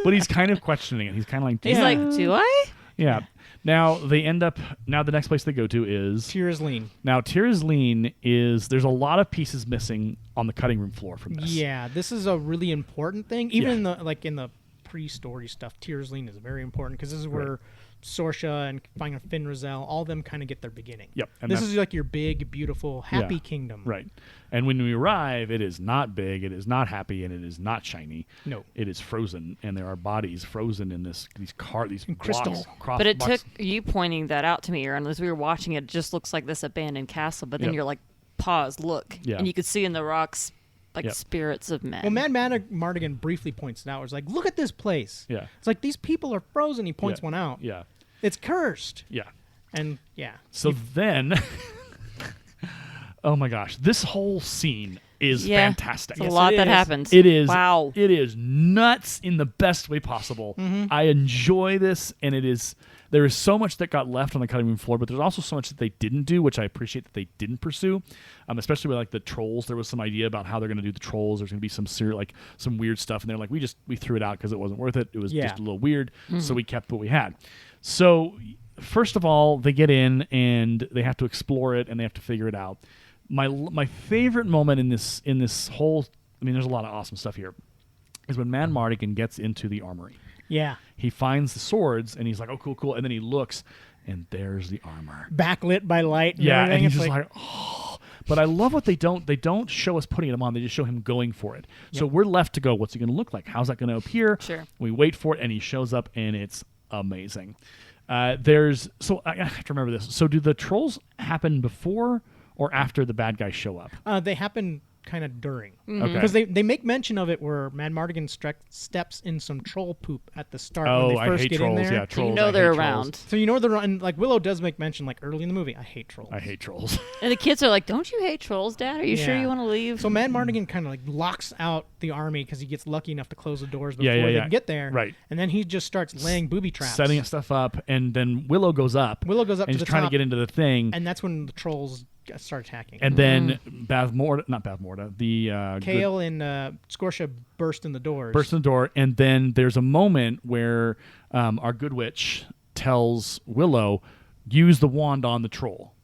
But he's kind of questioning it. He's kind of like, He's Yeah. like, do I? yeah. Now the next place they go to is Tirzlin. now Tirzlin is, there's a lot of pieces missing on the cutting room floor from this. Yeah, this is a really important thing. Even Yeah. in the pre-story stuff, Tirzlin is very important because this is where Sorsha and finding Finn Rizal, all them kind of get their beginning. Yep. And This that's- is like your big, beautiful, happy Yeah. kingdom. Right. And when we arrive, it is not big, it is not happy, and it is not shiny. No. It is frozen, and there are bodies frozen in these crystal. blocks, cross But it blocks. took you pointing that out to me, Aaron. As we were watching it, it just looks like this abandoned castle. But then Yep. you're like, pause, look. Yeah. And you could see in the rocks, like Yep. spirits of men. Well, Mad Mardigan briefly points it out. It's like, look at this place. Yeah. It's like these people are frozen. He points Yeah. one out. Yeah. It's cursed. Yeah. And yeah. So then, oh my gosh, this whole scene is Yeah. fantastic. It's a Yes, lot it that is. happens. It is. Wow. It is nuts in the best way possible. I enjoy this, and there is so much that got left on the cutting room floor, but there's also so much that they didn't do, which I appreciate that they didn't pursue. Especially with like the trolls, there was some idea about how they're going to do the trolls. There's going to be some weird stuff, and they're like, we threw it out because it wasn't worth it. It was Yeah. just a little weird, so we kept what we had. So first of all, they get in and they have to explore it and they have to figure it out. My favorite moment in this whole, I mean, there's a lot of awesome stuff here, is when Mad Mardigan gets into the armory. Yeah. He finds the swords and he's like, oh, cool, and then he looks and there's the armor. Backlit by light. And Yeah, everything. and he's It's just like, oh. But I love what they don't show us putting them on. They just show him going for it. So we're left to go, what's he going to look like? How's that going to appear? Sure. We wait for it, and he shows up, and it's amazing. There's so I have to remember this. So do the trolls happen before or after the bad guys show up? They happen kind of during. Okay. Because they make mention of it where Mad Mardigan steps in some troll poop at the start Oh, when they I first hate get trolls. in there. Yeah, trolls. You know I hate they're trolls. around. So you know and like Willow does make mention like early in the movie, I hate trolls. I hate trolls. And the kids are like, "Don't you hate trolls, Dad? Are you sure Yeah. you want to leave?" So Mad Mardigan kind of like locks out the army because he gets lucky enough to close the doors before Yeah, they yeah. can get there. Right. And then he just starts laying booby traps. Setting stuff up, and then Willow goes up. Willow goes up and to he's the trying top, to get into the thing. and that's when the trolls start attacking. And then not Bavmorda, the Kale and Scotia burst in the doors. bursts in the door, and then there's a moment where our good witch tells Willow, use the wand on the troll.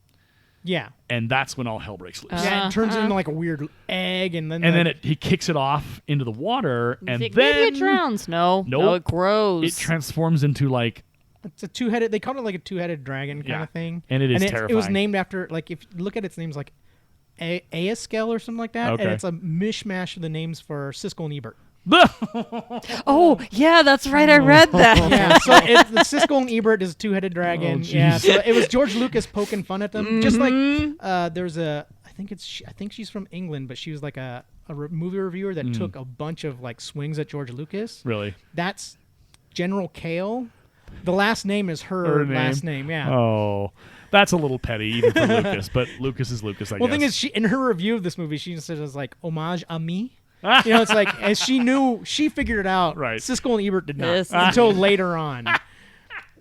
Yeah. And that's when all hell breaks loose. Yeah, it turns into like a weird egg, and then He kicks it off into the water, and Maybe then it drowns. No, Nope. no, it grows. it transforms into like it's a two-headed. They called it like a two-headed dragon kind Yeah. of thing, And it is It was terrifying. named after like if you look at its names like Aeskel or something like that, Okay. and it's a mishmash of the names for Siskel and Ebert. Oh, yeah, that's right. I read that. Yeah, so the Siskel and Ebert is a two-headed dragon. Oh, Yeah, jeez. so it was George Lucas poking fun at them, just like there's a. I think she's from England, but she was like a movie reviewer that took a bunch of like swings at George Lucas. really. That's General Kale. The last name is her last name. Yeah. Oh, that's a little petty even for Lucas, but Lucas is Lucas, I Well, guess. the thing is, she in her review of this movie, she said it was like homage à me. You know, it's like as she figured it out. Right. Siskel and Ebert did not Yes. until later on.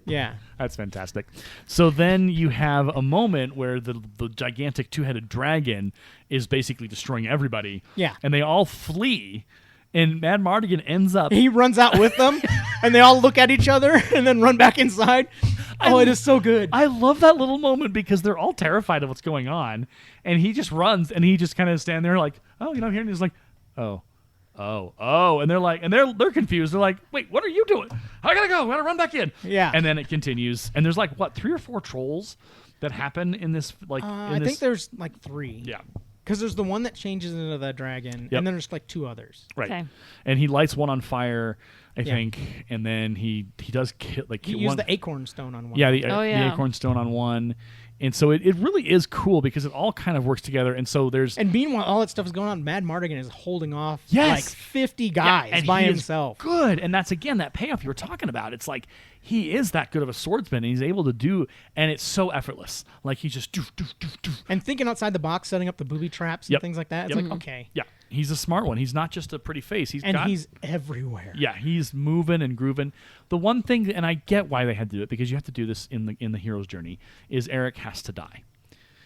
Yeah. That's fantastic. So then you have a moment where the gigantic two-headed dragon is basically destroying everybody. Yeah. And they all flee, and Mad Mardigan ends up. He runs out with them, and they all look at each other and then run back inside. Oh, it is so good. I love that little moment because they're all terrified of what's going on, and he just runs and he just kind of stand there like, oh, here, and he's like, oh, and they're like, and they're confused. They're like, wait, what are you doing? I gotta go. I gotta run back in. Yeah. And then it continues, and there's like what 3 or 4 trolls that happen in this I think there's like 3. yeah. Because there's the one that changes into the dragon, Yep. and then there's like 2 others. Right. Okay. And he lights one on fire, I Yeah. think, and then he does kill like He one. used the acorn stone on one. Yeah, the yeah. acorn stone on one. And so it really is cool because it all kind of works together. And so there's And meanwhile, all that stuff is going on. Mad Mardigan is holding off Yes. like 50 guys and by he is himself. good. And that's again that payoff you were talking about. It's like he is that good of a swordsman, and he's able to do, and it's so effortless. Like he's just doof, doof, doof, doof. And thinking outside the box, setting up the booby traps and Yep. things like that. It's Yep. like, okay. Yeah, he's a smart one. He's not just a pretty face. He's Everywhere. Yeah, he's moving and grooving. The one thing, and I get why they had to do it because you have to do this in the hero's journey, is Eric has to die.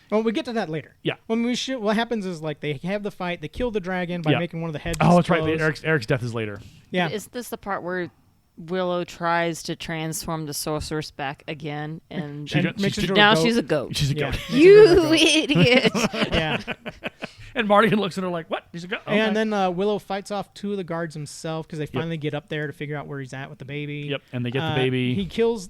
Well, we get to that later. Yeah. What happens is like they have the fight. They kill the dragon by Yeah. making one of the heads. Oh, that's right. explode. Eric's death is later. Yeah. Is this the part where Willow tries to transform the sorceress back again, and She got- makes she's- her now a goat. she's a goat? She's a Yeah. goat. You idiot! Yeah. And Mardigan looks at her like, "What? He's a goat." Okay. And then Willow fights off 2 of the guards himself because they finally get up there to figure out where he's at with the baby. Yep, and they get the baby. He kills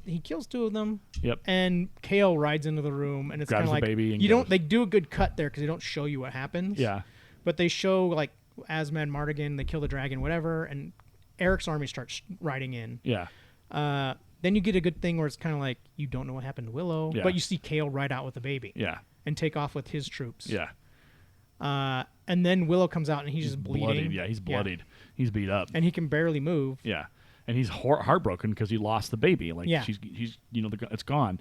2 of them. Yep. And Kale rides into the room, and it's kind Grabs of the like baby and you don't. goes. They do a good cut there because they don't show you what happens. Yeah. But they show like as Mad Mardigan, they kill the dragon, whatever, and Eric's army starts riding in. Yeah. Then you get a good thing where it's kind of like you don't know what happened to Willow, Yeah. but you see Kale ride out with the baby Yeah. and take off with his troops. Yeah. And then Willow comes out and he's just bleeding. Bloodied. Yeah, he's bloodied. He's beat up. And he can barely move. Yeah. And he's heartbroken because he lost the baby. Like Yeah. he's it's gone.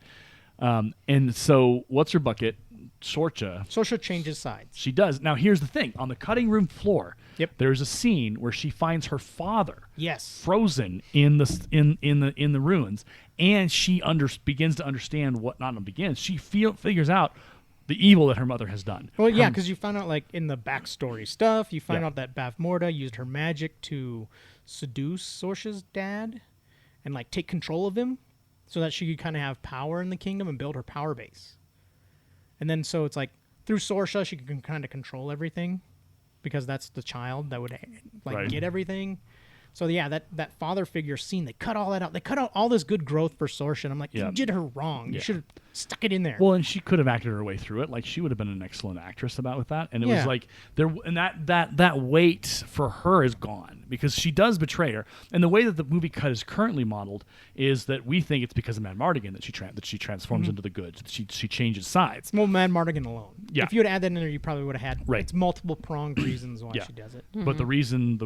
And so what's her bucket? Sorcha. Sorcha changes sides. She does. Now here's the thing. On the cutting room floor, Yep. there's a scene where she finds her father Yes. frozen in the ruins, and she begins to understand what not begins. She figures out the evil that her mother has done. Well, yeah, because you find out like in the backstory stuff, you find Yeah. out that Bavmorda used her magic to seduce Sorcha's dad and like take control of him so that she could kind of have power in the kingdom and build her power base. And then so it's like through Sorcha she can kind of control everything because that's the child that would like Right. get everything. So yeah, that father figure scene, they cut all that out. They cut out all this good growth for Sorcha. And I'm like, Yeah. you did her wrong. Yeah. You should have stuck it in there. Well, and she could have acted her way through it. Like she would have been an excellent actress with that. And it Yeah. was like there, and that weight for her is gone because she does betray her. And the way that the movie cut is currently modeled is that we think it's because of Mad Mardigan that she transforms into the good. She changes sides. Well, Mad Mardigan alone. Yeah. If you would add that in there, you probably would have had Right. it's multiple pronged reasons why Yeah. she does it. But the reason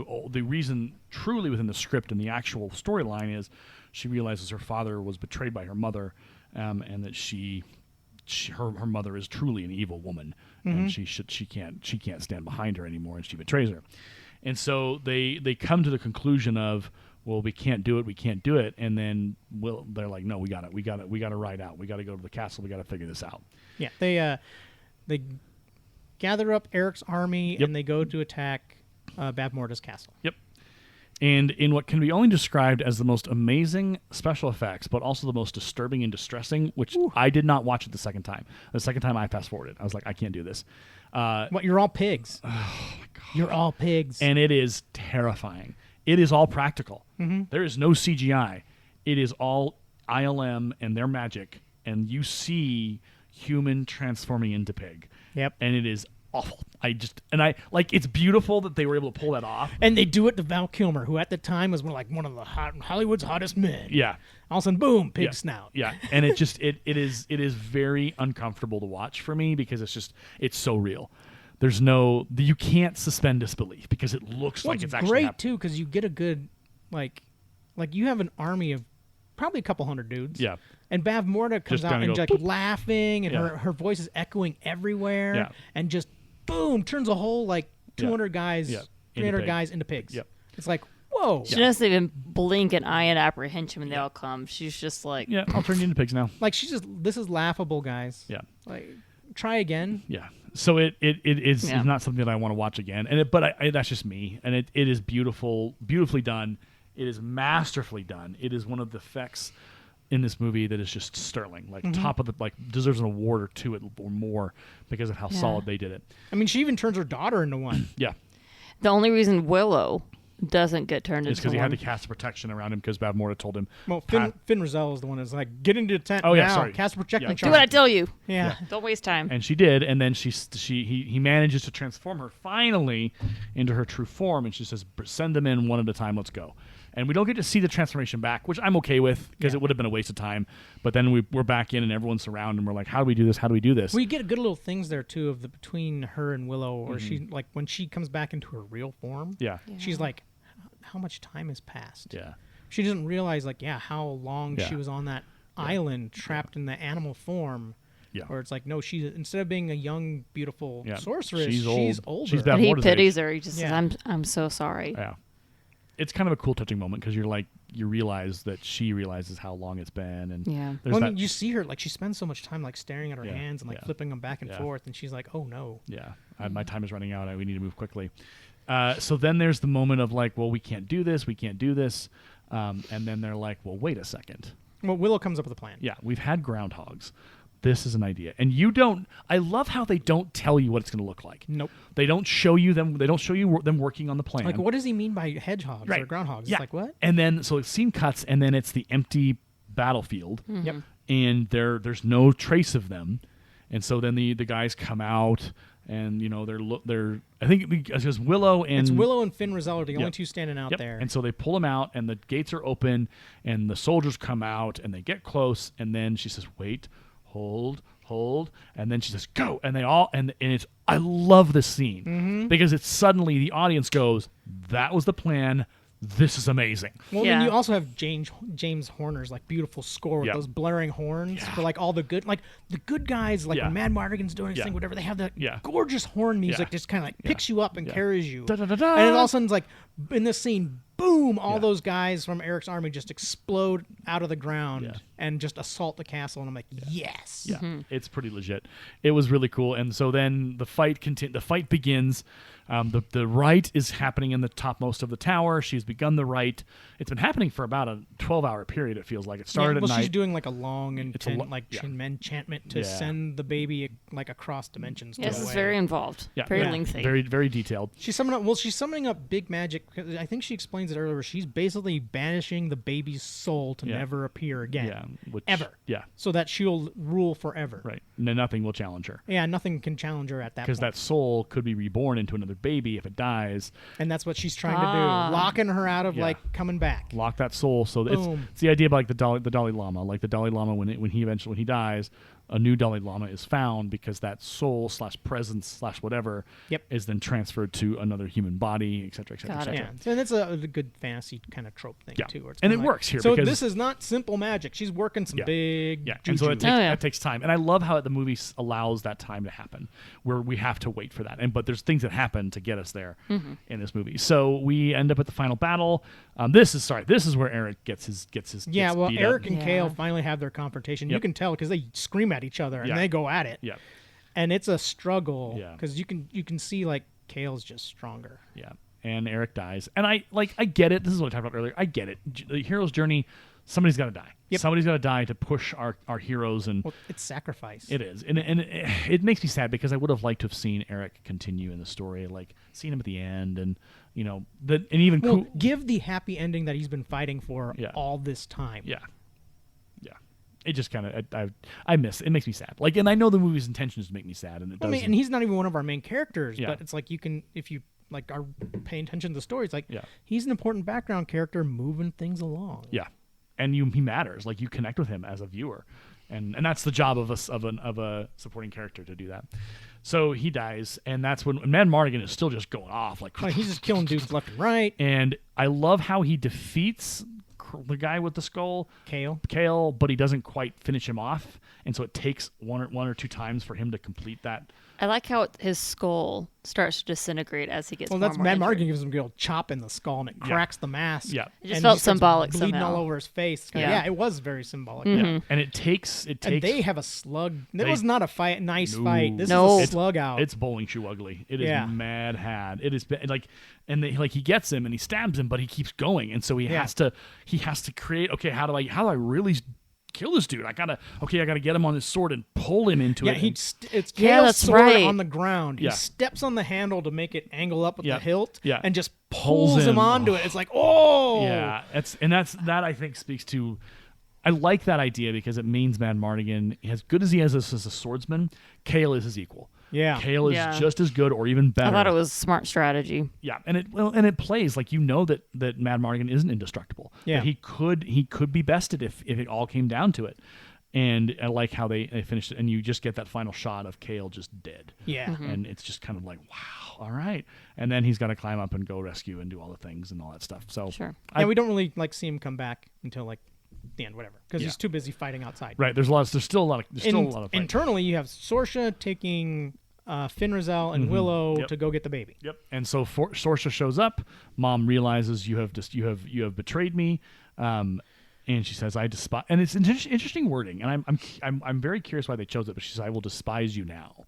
truly within the script and the actual storyline is she realizes her father was betrayed by her mother, and that her mother is truly an evil woman, and she can't stand behind her anymore, and she betrays her. And so they come to the conclusion of, well, we can't do it, and then they're like, no, we got to ride out. We got to go to the castle. We got to figure this out. Yeah, they gather up Eric's army Yep. and they go to attack Bavmorda's castle. Yep. And in what can be only described as the most amazing special effects, but also the most disturbing and distressing, which I did not watch it the second time. The second time I fast-forwarded. I was like, I can't do this. What? You're all pigs. Oh, my God. You're all pigs. And it is terrifying. It is all practical. There is no CGI. It is all ILM and their magic, and you see human transforming into pig. Yep. And it is awful. It's beautiful that they were able to pull that off. And they do it to Val Kilmer, who at the time was one of the Hollywood's hottest men. Yeah. All of a sudden, boom, pig Yeah. snout. Yeah. And it is very uncomfortable to watch for me because it's so real. You can't suspend disbelief because it looks like it's actually great happening. too, because you get a good like you have an army of probably a couple hundred dudes. Yeah. And Bavmorda comes Just out kinda and go, like "Boop." laughing, and Yeah. her voice is echoing everywhere. Yeah. And just boom, turns a whole 200 guys, Yeah. Into 300 pig. guys into pigs. Yep. It's like, whoa. She doesn't even blink an eye in apprehension when they all come. She's just like, Yeah, I'll turn you into pigs now. Like this is laughable, guys. Yeah. Like, try again. Yeah. So it is Yeah. not something that I want to watch again. But that's just me. And it is beautifully done. It is masterfully done. It is one of the effects in this movie that is just sterling. Top of the deserves an award or two or more because of how solid they did it. I mean, she even turns her daughter into one. Yeah. the only reason Willow doesn't get turned It's into because he one. had to cast protection around him because Bavmorda told him. Well, Finn Rizal is the one that's like, get into the tent Oh, yeah, now. sorry. Cast protection Yeah. Do charge. what I tell you. Yeah. Don't waste time. And she did, and then he manages to transform her finally into her true form, and she says, "Send them in one at a time. Let's go." And we don't get to see the transformation back, which I'm okay with because it would have been a waste of time. But then we're back in, and everyone's surrounded, and we're like, "How do we do this? How do we do this?" We get good little things there too of between her and Willow, or she like when she comes back into her real form. Yeah. She's like, how much time has passed? Yeah. She doesn't realize how long Yeah. she was on that island trapped in the animal form. Yeah. Where it's like, no, she's instead of being a young, beautiful Yeah. sorceress, She's she's old. older. She's And he Bavmorda's pities age. her. He just Yeah. says, I'm so sorry. Yeah. It's kind of a cool, touching moment because you realize that she realizes how long it's been, and Yeah. there's Well, I that. mean, you see her she spends so much time staring at her Yeah, hands and yeah. flipping them back and Yeah. forth, and she's like, oh no. Yeah, my time is running out. We need to move quickly. So then there's the moment of like, well, we can't do this. And then they're like, well, wait a second. Well, Willow comes up with a plan. Yeah, we've had groundhogs. This is an idea. And I love how they don't tell you what it's going to look like. Nope. They don't show you them. They don't show you them working on the plan. Like, what does he mean by hedgehogs or groundhogs? Yeah. It's like, what? And then, so the scene cuts, and then it's the empty battlefield. Yep. And there's no trace of them. And so then the guys come out, and they're I think because Willow and It's Willow and Finn Rizal are the only Yep. two standing out Yep. there. And so they pull them out, and the gates are open, and the soldiers come out, and they get close, and then she says, "Wait, hold," and then she says, "Go," and they all and it's. I love this scene because it's suddenly the audience goes, "That was the plan. This is amazing." Well, Yeah. then you also have James Horner's beautiful score with Yeah. those blaring horns for all the good the good guys Yeah. when Mad Mardigan's doing his Yeah. thing, whatever, they have that Yeah. gorgeous horn music Yeah. just kind of Yeah. picks you up and Yeah. carries you. Da-da-da-da. And it all of a sudden's in this scene, boom, all Yeah. those guys from Eric's army just explode out of the ground Yeah. and just assault the castle, and I'm like, yes. Yeah, it's pretty legit. It was really cool, and so then the fight The fight begins. The rite is happening in the topmost of the tower. She's begun the rite. It's been happening for about a 12-hour period. It feels like it started well, at she's night. doing a long yeah. enchantment to Yeah. send the baby across dimensions. Yes, to it's away. very involved. Yeah, Very yeah. lengthy. Very, very detailed. She's summoning up big magic. I think she explains it earlier, where she's basically banishing the baby's soul to never appear again. Yeah. Ever. Yeah. So that she'll rule forever. Right. Nothing will challenge her. Yeah, nothing can challenge her at that point. Because that soul could be reborn into another baby if it dies. And that's what she's trying to do. Locking her out of, like, coming back. Lock that soul. So it's the idea of, like, the Dalai Lama. Like, the Dalai Lama, when he dies, a new Dalai Lama is found because that soul / presence / whatever is then transferred to another human body, et cetera, et cetera, et cetera. Yeah. So that's a good fantasy kind of trope thing, too. Where it's and it like, works here. So because this is not simple magic. She's working some big juju. And so that takes time. And I love how the movie allows that time to happen, where we have to wait for that. But there's things that happen to get us there in this movie. So we end up at the final battle. This is where Eric gets beat Eric up. and Kale finally have their confrontation. You can tell because they scream at each other and they go at it. Yeah. And it's a struggle because you can see like Kale's just stronger. Yeah. And Eric dies. And I get it. This is what I talked about earlier. I get it. The hero's journey, somebody's got to die. Somebody's got to die to push our heroes. And it's sacrifice. It is. And it makes me sad because I would have liked to have seen Eric continue in the story, like seen him at the end and, give the happy ending that he's been fighting for all this time. Yeah. It just kind of I miss it. Makes me sad. Like, and I know the movie's intention is to make me sad, and it doesn't. And he's not even one of our main characters, but it's like you can, if you like are paying attention to the story, it's like he's an important background character moving things along. Yeah, and he matters. Like, you connect with him as a viewer, and that's the job of a supporting character to do that. So he dies, and that's when Mad Mardigan is still just going off like he's just killing dudes left and right. And I love how he defeats the guy with the skull, Kale, but he doesn't quite finish him off, and so it takes one or two times for him to complete that. I like how his skull starts to disintegrate as he gets more that's more Mad injured. Mardigan gives him a good old chop in the skull, and it cracks the mask. Yeah, it just felt symbolic bleeding somehow. all over his face. It was very symbolic. Yeah, and it takes. And they have a slug. It was not a fight. Nice fight. This is a slug out. It's bowling shoe ugly. It is mad had. It is like, and he gets him and he stabs him, but he keeps going, and so he has to create. Okay, how do I really kill this dude? I gotta get him on his sword and pull him into it. It's Kale's sword right. on the ground. He steps on the handle to make it angle up with the hilt, Yeah. and just pulls him onto it. It's like, oh, yeah. That I think speaks to. I like that idea because it means Mad Mardigan, as good as he is as a swordsman, Kale is his equal. Yeah, Kale is just as good or even better. I thought it was smart strategy. Yeah, and it plays like that Mad Mardigan isn't indestructible. Yeah, that he could be bested if it all came down to it. And I like how they finished it, and you just get that final shot of Kale just dead. Yeah, and it's just kind of like, wow, all right. And then he's got to climb up and go rescue and do all the things and all that stuff. So sure, we don't really see him come back until the end, whatever, because he's too busy fighting outside. Right. There's still a lot of fighting. Internally, you have Sorsha taking Finn Rizal and Willow to go get the baby. Yep. And so Sorsha shows up. Mom realizes you have betrayed me, and she says, "I despise." And it's interesting wording, and I'm very curious why they chose it. But she says, "I will despise you now."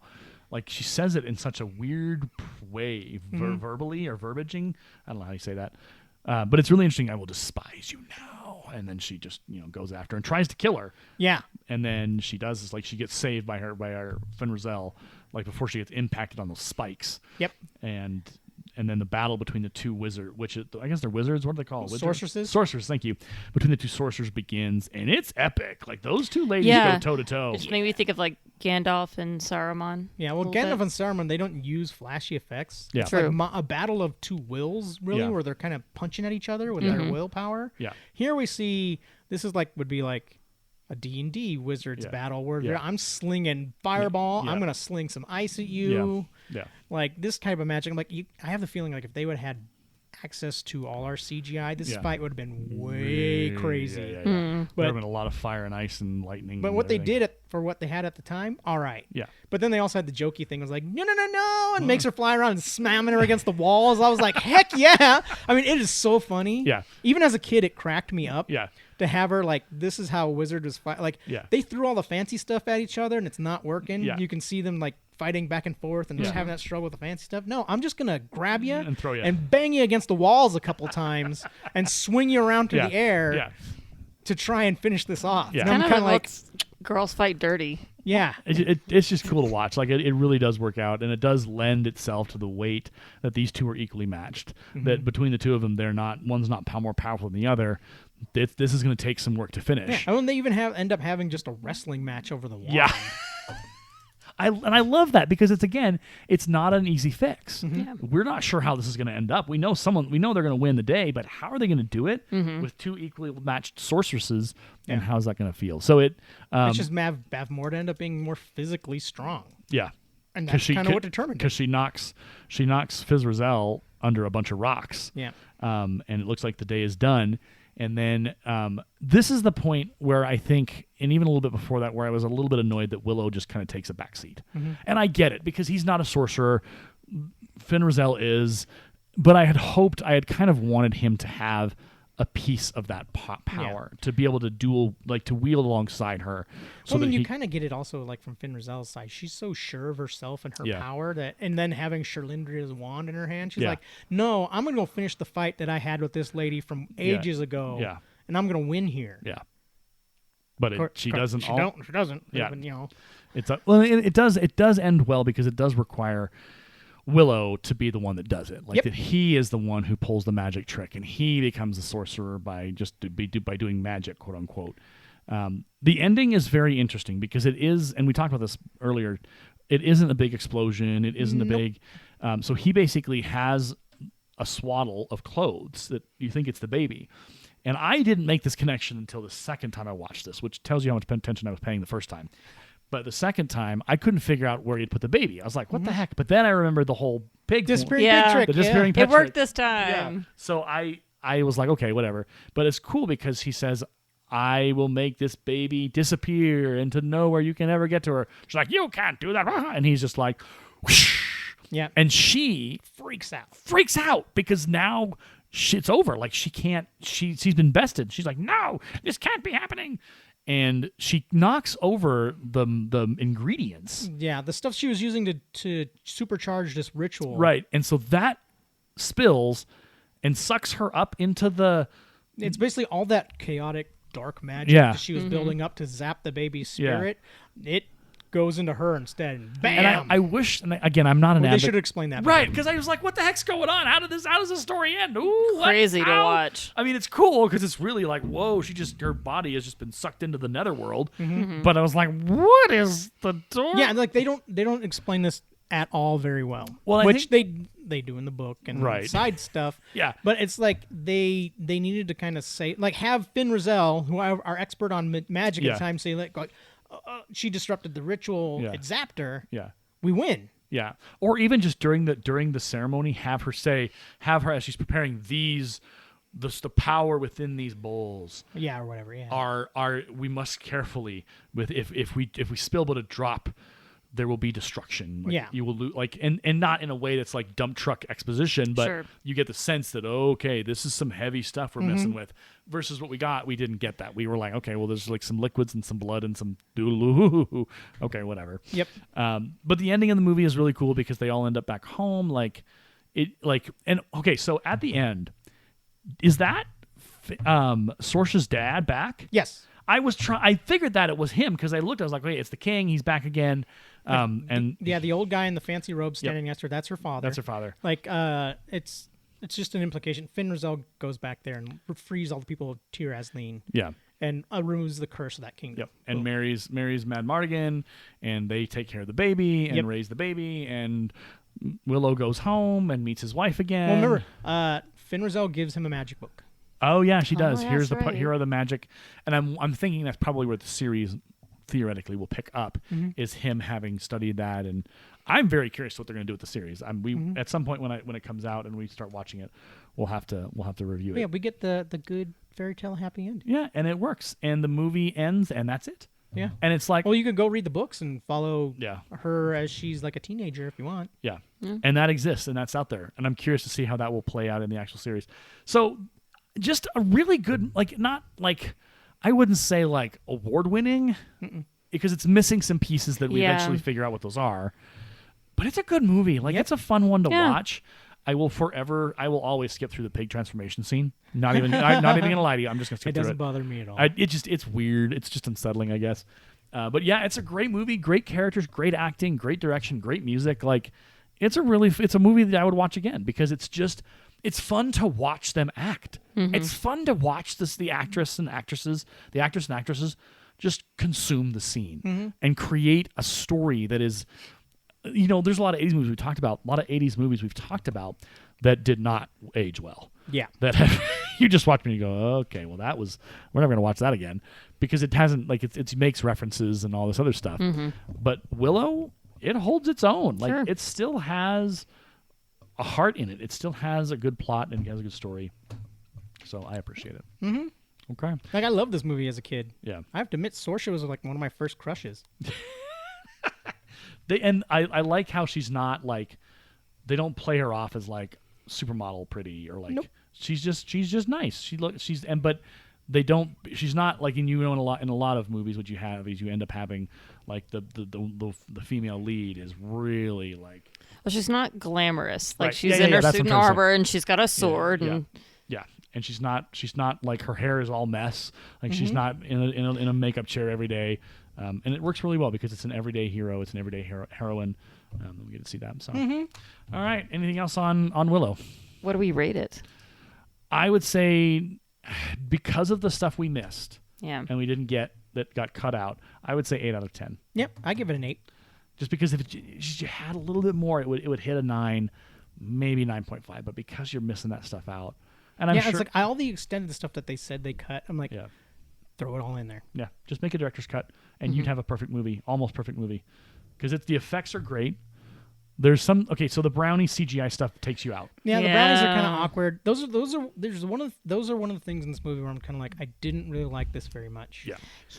Like, she says it in such a weird way, verbally or verbaging. I don't know how you say that, but it's really interesting. I will despise you now. And then she just goes after her and tries to kill her. Yeah. And then she does this, like, she gets saved by our Finn Rizal, like, before she gets impacted on those spikes. Yep. And then the battle between the two wizards, I guess they're wizards. What do they call it? Sorceresses. Sorcerers. Thank you. Between the two sorcerers begins, and it's epic. Like, those two ladies go toe to toe. It just made me think of like Gandalf and Saruman. Yeah, well, Gandalf and Saruman, they don't use flashy effects. Yeah, it's true. like a battle of two wills, really, where they're kind of punching at each other with their willpower. Yeah. Here we see this would be like a D&D wizards battle where I'm slinging fireball. I'm gonna sling some ice at you. Yeah. Like this type of magic. I'm like, I have the feeling like if they would have had access to all our CGI, this fight would have been way crazy. Yeah. There would have been a lot of fire and ice and lightning. But what they did for what they had at the time, all right. Yeah. But then they also had the jokey thing. It was like, no, and makes her fly around and slamming her against the walls. I was like, heck yeah. I mean, it is so funny. Yeah. Even as a kid, it cracked me up. Yeah. To have her, like, this is how a wizard was fighting. Like, they threw all the fancy stuff at each other and it's not working. Yeah. You can see them, like, fighting back and forth and just having that struggle with the fancy stuff. No, I'm just going to grab you and throw you and bang you against the walls a couple times and swing you around through the air to try and finish this off. Yeah. And I'm kind of like, girls fight dirty. Yeah. It's just cool to watch. Like it really does work out, and it does lend itself to the weight that these two are equally matched. That between the two of them, one's not more powerful than the other. This is going to take some work to finish. Yeah. And they even end up having just a wrestling match over the wand. Yeah. I love that because it's not an easy fix. Yeah. We're not sure how this is going to end up. We know they're going to win the day, but how are they going to do it with two equally matched sorceresses? And how's that going to feel? So It's just Bavmore to end up being more physically strong. Yeah. And that's kind of what determined it. Because she knocks Fizrazel under a bunch of rocks. Yeah. And it looks like the day is done. And then this is the point where I think, and even a little bit before that, where I was a little bit annoyed that Willow just kind of takes a backseat. And I get it, because he's not a sorcerer. Finrazel is. But I had kind of wanted him to have a piece of that power, to be able to to wield alongside her. So you kind of get it also like from Finrazel's side. She's so sure of herself and her power and then having Sherlindria's wand in her hand, she's like, no, I'm going to go finish the fight that I had with this lady from ages ago. Yeah. And I'm going to win here. Yeah. But she doesn't. She doesn't. Yeah. Even, it does end well, because it does require Willow to be the one that does it, that he is the one who pulls the magic trick, and he becomes a sorcerer by doing magic, quote unquote. The ending is very interesting because it is, and we talked about this earlier. It isn't a big explosion. It isn't a big. So he basically has a swaddle of clothes that you think it's the baby, and I didn't make this connection until the second time I watched this, which tells you how much attention I was paying the first time. But the second time, I couldn't figure out where he'd put the baby. I was like, what the heck? But then I remembered the whole pig disappearing pig trick. The disappearing pig It worked trick. this time. Yeah. So I was like, okay, whatever. But it's cool because he says, I will make this baby disappear into nowhere. You can never get to her. She's like, you can't do that. And he's just like, whoosh. Yeah. And she freaks out because now it's over. Like she's been bested. She's like, no, this can't be happening. And she knocks over the ingredients. Yeah, the stuff she was using to supercharge this ritual. Right, and so that spills and sucks her up into the... It's basically all that chaotic, dark magic that she was building up to zap the baby's spirit. It goes into her instead, and bam! And I wish, and again, I'm not an They advocate. should explain that. Right, because I was like, what the heck's going on? How does this story end? Ooh, what? Crazy to Ow. watch. I mean, it's cool because it's really like, whoa, her body has just been sucked into the netherworld. But I was like, what is the door? Yeah, like they don't explain this at all very well. Well, which they do in the book and Right. side stuff. Yeah. But it's like they needed to kind of say, like, have Finrazel, who are our expert on magic at the time, say like she disrupted the ritual. Yeah. It zapped her. Yeah. We win. Yeah. Or even just during the ceremony, have her as she's preparing the power within these bowls. Yeah, or whatever. Yeah. Are we must carefully with if we spill but a drop, there will be destruction. Like, Yeah. You will lose, and not in a way that's like dump truck exposition, but Sure. you get the sense that, okay, this is some heavy stuff we're messing with. Versus what we didn't get that. We were like, okay, well, there's like some liquids and some blood and some doodle. Okay, whatever. Yep. But the ending of the movie is really cool because they all end up back home. So at the end, is that Sorce's dad back? Yes. I figured that it was him because I was like, wait, it's the king. He's back again. The old guy in the fancy robe standing next to her, that's her father. That's her father. Like, it's just an implication. Finrazel goes back there and frees all the people of Tir Asleen. Yeah. And removes the curse of that kingdom. Yep. And marries Mad Mardigan, and they take care of the baby and raise the baby, and Willow goes home and meets his wife again. Well, remember, Finrazel gives him a magic book. Oh yeah, she does. Oh, Here's that's right. here are the magic, and I'm thinking that's probably where the series theoretically will pick up is him having studied that, and I'm very curious what they're going to do with the series. At some point when it comes out and we start watching it, we'll have to review it. Yeah, we get the good fairy tale happy ending. Yeah, and it works, and the movie ends, and that's it. Yeah, and it's like, well, you could go read the books and follow Yeah. her as she's like a teenager if you want. Yeah, and that exists, and that's out there, and I'm curious to see how that will play out in the actual series. So, just a really good, not I wouldn't say award-winning, because it's missing some pieces that we eventually figure out what those are. But it's a good movie. It's a fun one to watch. I will always skip through the pig transformation scene. Not even gonna lie to you. I'm just gonna skip It through doesn't it. bother me at all. It's weird. It's just unsettling, I guess. But yeah, it's a great movie, great characters, great acting, great direction, great music. Like, it's a movie that I would watch again because it's fun to watch them act. It's fun to watch the actress and actresses just consume the scene and create a story that is, there's a lot of 80s movies we've talked about that did not age well. Yeah. That you just watch me and you go, okay, well we're never going to watch that again because it hasn't, like, it makes references and all this other stuff. But Willow, it holds its own. Like, Sure. it still has a heart in it. It still has a good plot and it has a good story. So I appreciate it. Okay. Like, I loved this movie as a kid. Yeah. I have to admit, Saoirse was like one of my first crushes. I like how she's not like, they don't play her off as like supermodel pretty or like, Nope. she's just nice. But they don't. She's not like in a lot of movies. What you have is you end up having like the female lead is really like. Well, she's not glamorous. Like, Right. she's Yeah, in her that's suit what and I'm trying to say. armor, and she's got a sword. And Yeah, and she's not like her hair is all mess. Like she's not in a makeup chair every day, and it works really well because it's an everyday hero. It's an everyday heroine. We get to see that. So, all right. Anything else on Willow? what do we rate it? I would say because of the stuff we missed Yeah. and we didn't get that got cut out, I would say 8 out of 10. Yep, I give it an 8. Just because if you had a little bit more, it would hit a 9, maybe 9.5. But because you're missing that stuff out, and I'm sure, it's like all the extended stuff that they said they cut. I'm like, yeah, throw it all in there. yeah, just make a director's cut, and you'd have a perfect movie, almost perfect movie, because the effects are great. There's some so the brownie CGI stuff takes you out. Yeah, the brownies are kind of Yeah. awkward. Those are one of the things in this movie where I'm kind of like, I didn't really like this very much. Yeah,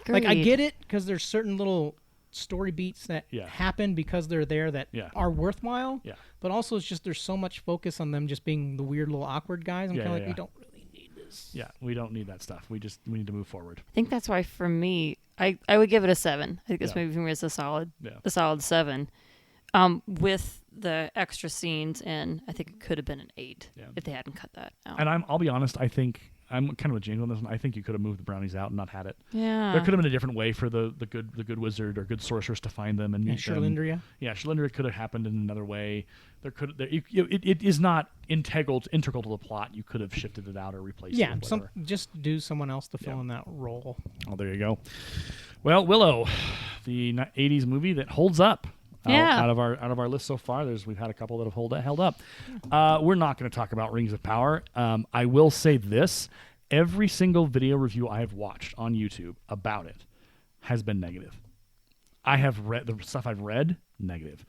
Like, I Agreed. get it because there's certain little story beats that Yeah. happen because they're there that Yeah. are worthwhile. Yeah. But also, it's just there's so much focus on them just being the weird little awkward guys. I'm Yeah, kind of yeah, like, we yeah. don't really need this. yeah. We don't need that stuff. We need to move forward. I think that's why for me, I would give it a 7. I think this Yeah. movie for me is a solid 7. With the extra scenes in, I think it could have been an 8 Yeah. if they hadn't cut that out. And I'll be honest. I think I'm kind of with James on this one. I think you could have moved the brownies out and not had it. Yeah. There could have been a different way for the good wizard or good sorceress to find them and Yeah, meet them. Sherlindria. Yeah, Sherlindria could have happened in another way. It is not integral to the plot. You could have shifted it out or replaced Yeah, it with whatever. just do someone else to fill Yeah. in that role. Oh, there you go. Well, Willow, the 80s movie that holds up. Yeah. Out of our list so far, we've had a couple that have held up. We're not going to talk about Rings of Power. I will say this: every single video review I have watched on YouTube about it has been negative. I have read the stuff I've read negative,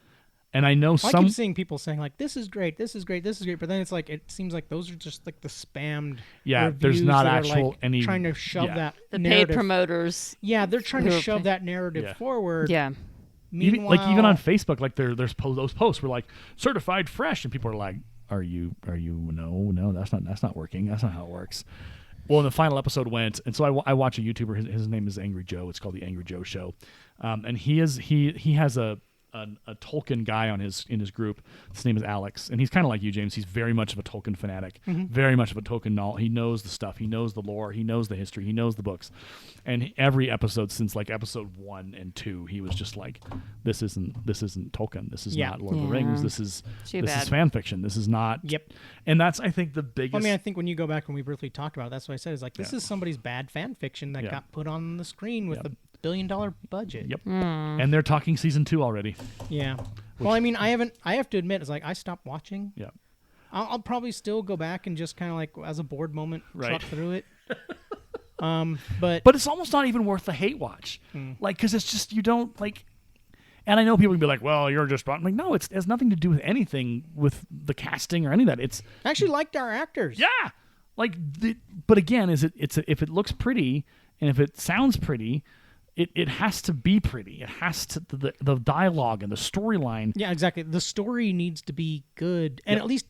and I know I some. keep seeing people saying like, "This is great, this is great, this is great," but then it's like it seems like those are just like the spammed. Yeah, there's reviews not that are, actual like, any trying to shove yeah. that the narrative. paid promoters. Yeah, they're trying to who are shove pay- that narrative Yeah. forward. Yeah. Meanwhile, Even on Facebook, like those posts were like certified fresh, and people are like, "Are you? No, that's not working. That's not how it works." Well, and the final episode went, and so I watch a YouTuber. His name is Angry Joe. It's called the Angry Joe Show, and he has a Tolkien guy in his group. His name is Alex, and he's kind of like you, James. He's very much of a Tolkien fanatic, very much of a Tolkien. He knows the stuff. He knows the lore. He knows the history. He knows the books. And every episode since like episode 1 and 2, he was just like, "This isn't Tolkien. This is Yeah. not Lord of the Yeah. Rings. This is Too this is bad. fan fiction. This is not." Yep. And that's I think the biggest. Well, I mean, I think when you go back and we briefly talked about it, that's what I said. Is like this Yeah. is somebody's bad fan fiction that Yeah. got put on the screen with Yep. $1 billion budget. Yep. And they're talking season 2 already. Yeah. Well, I mean, I have to admit, it's like I stopped watching. Yeah. I'll probably still go back and just kind of like as a bored moment Right. truck through it. But But it's almost not even worth the hate watch. Like, because it's just, you don't, like, and I know people can be like, well, you're just, I'm like, no, it has nothing to do with anything with the casting or any of that. It's, I actually liked our actors. yeah. Like, but again, if it looks pretty and if it sounds pretty, it has to be pretty. It has to, the dialogue and the storyline. Yeah, exactly. The story needs to be good and Yep. at least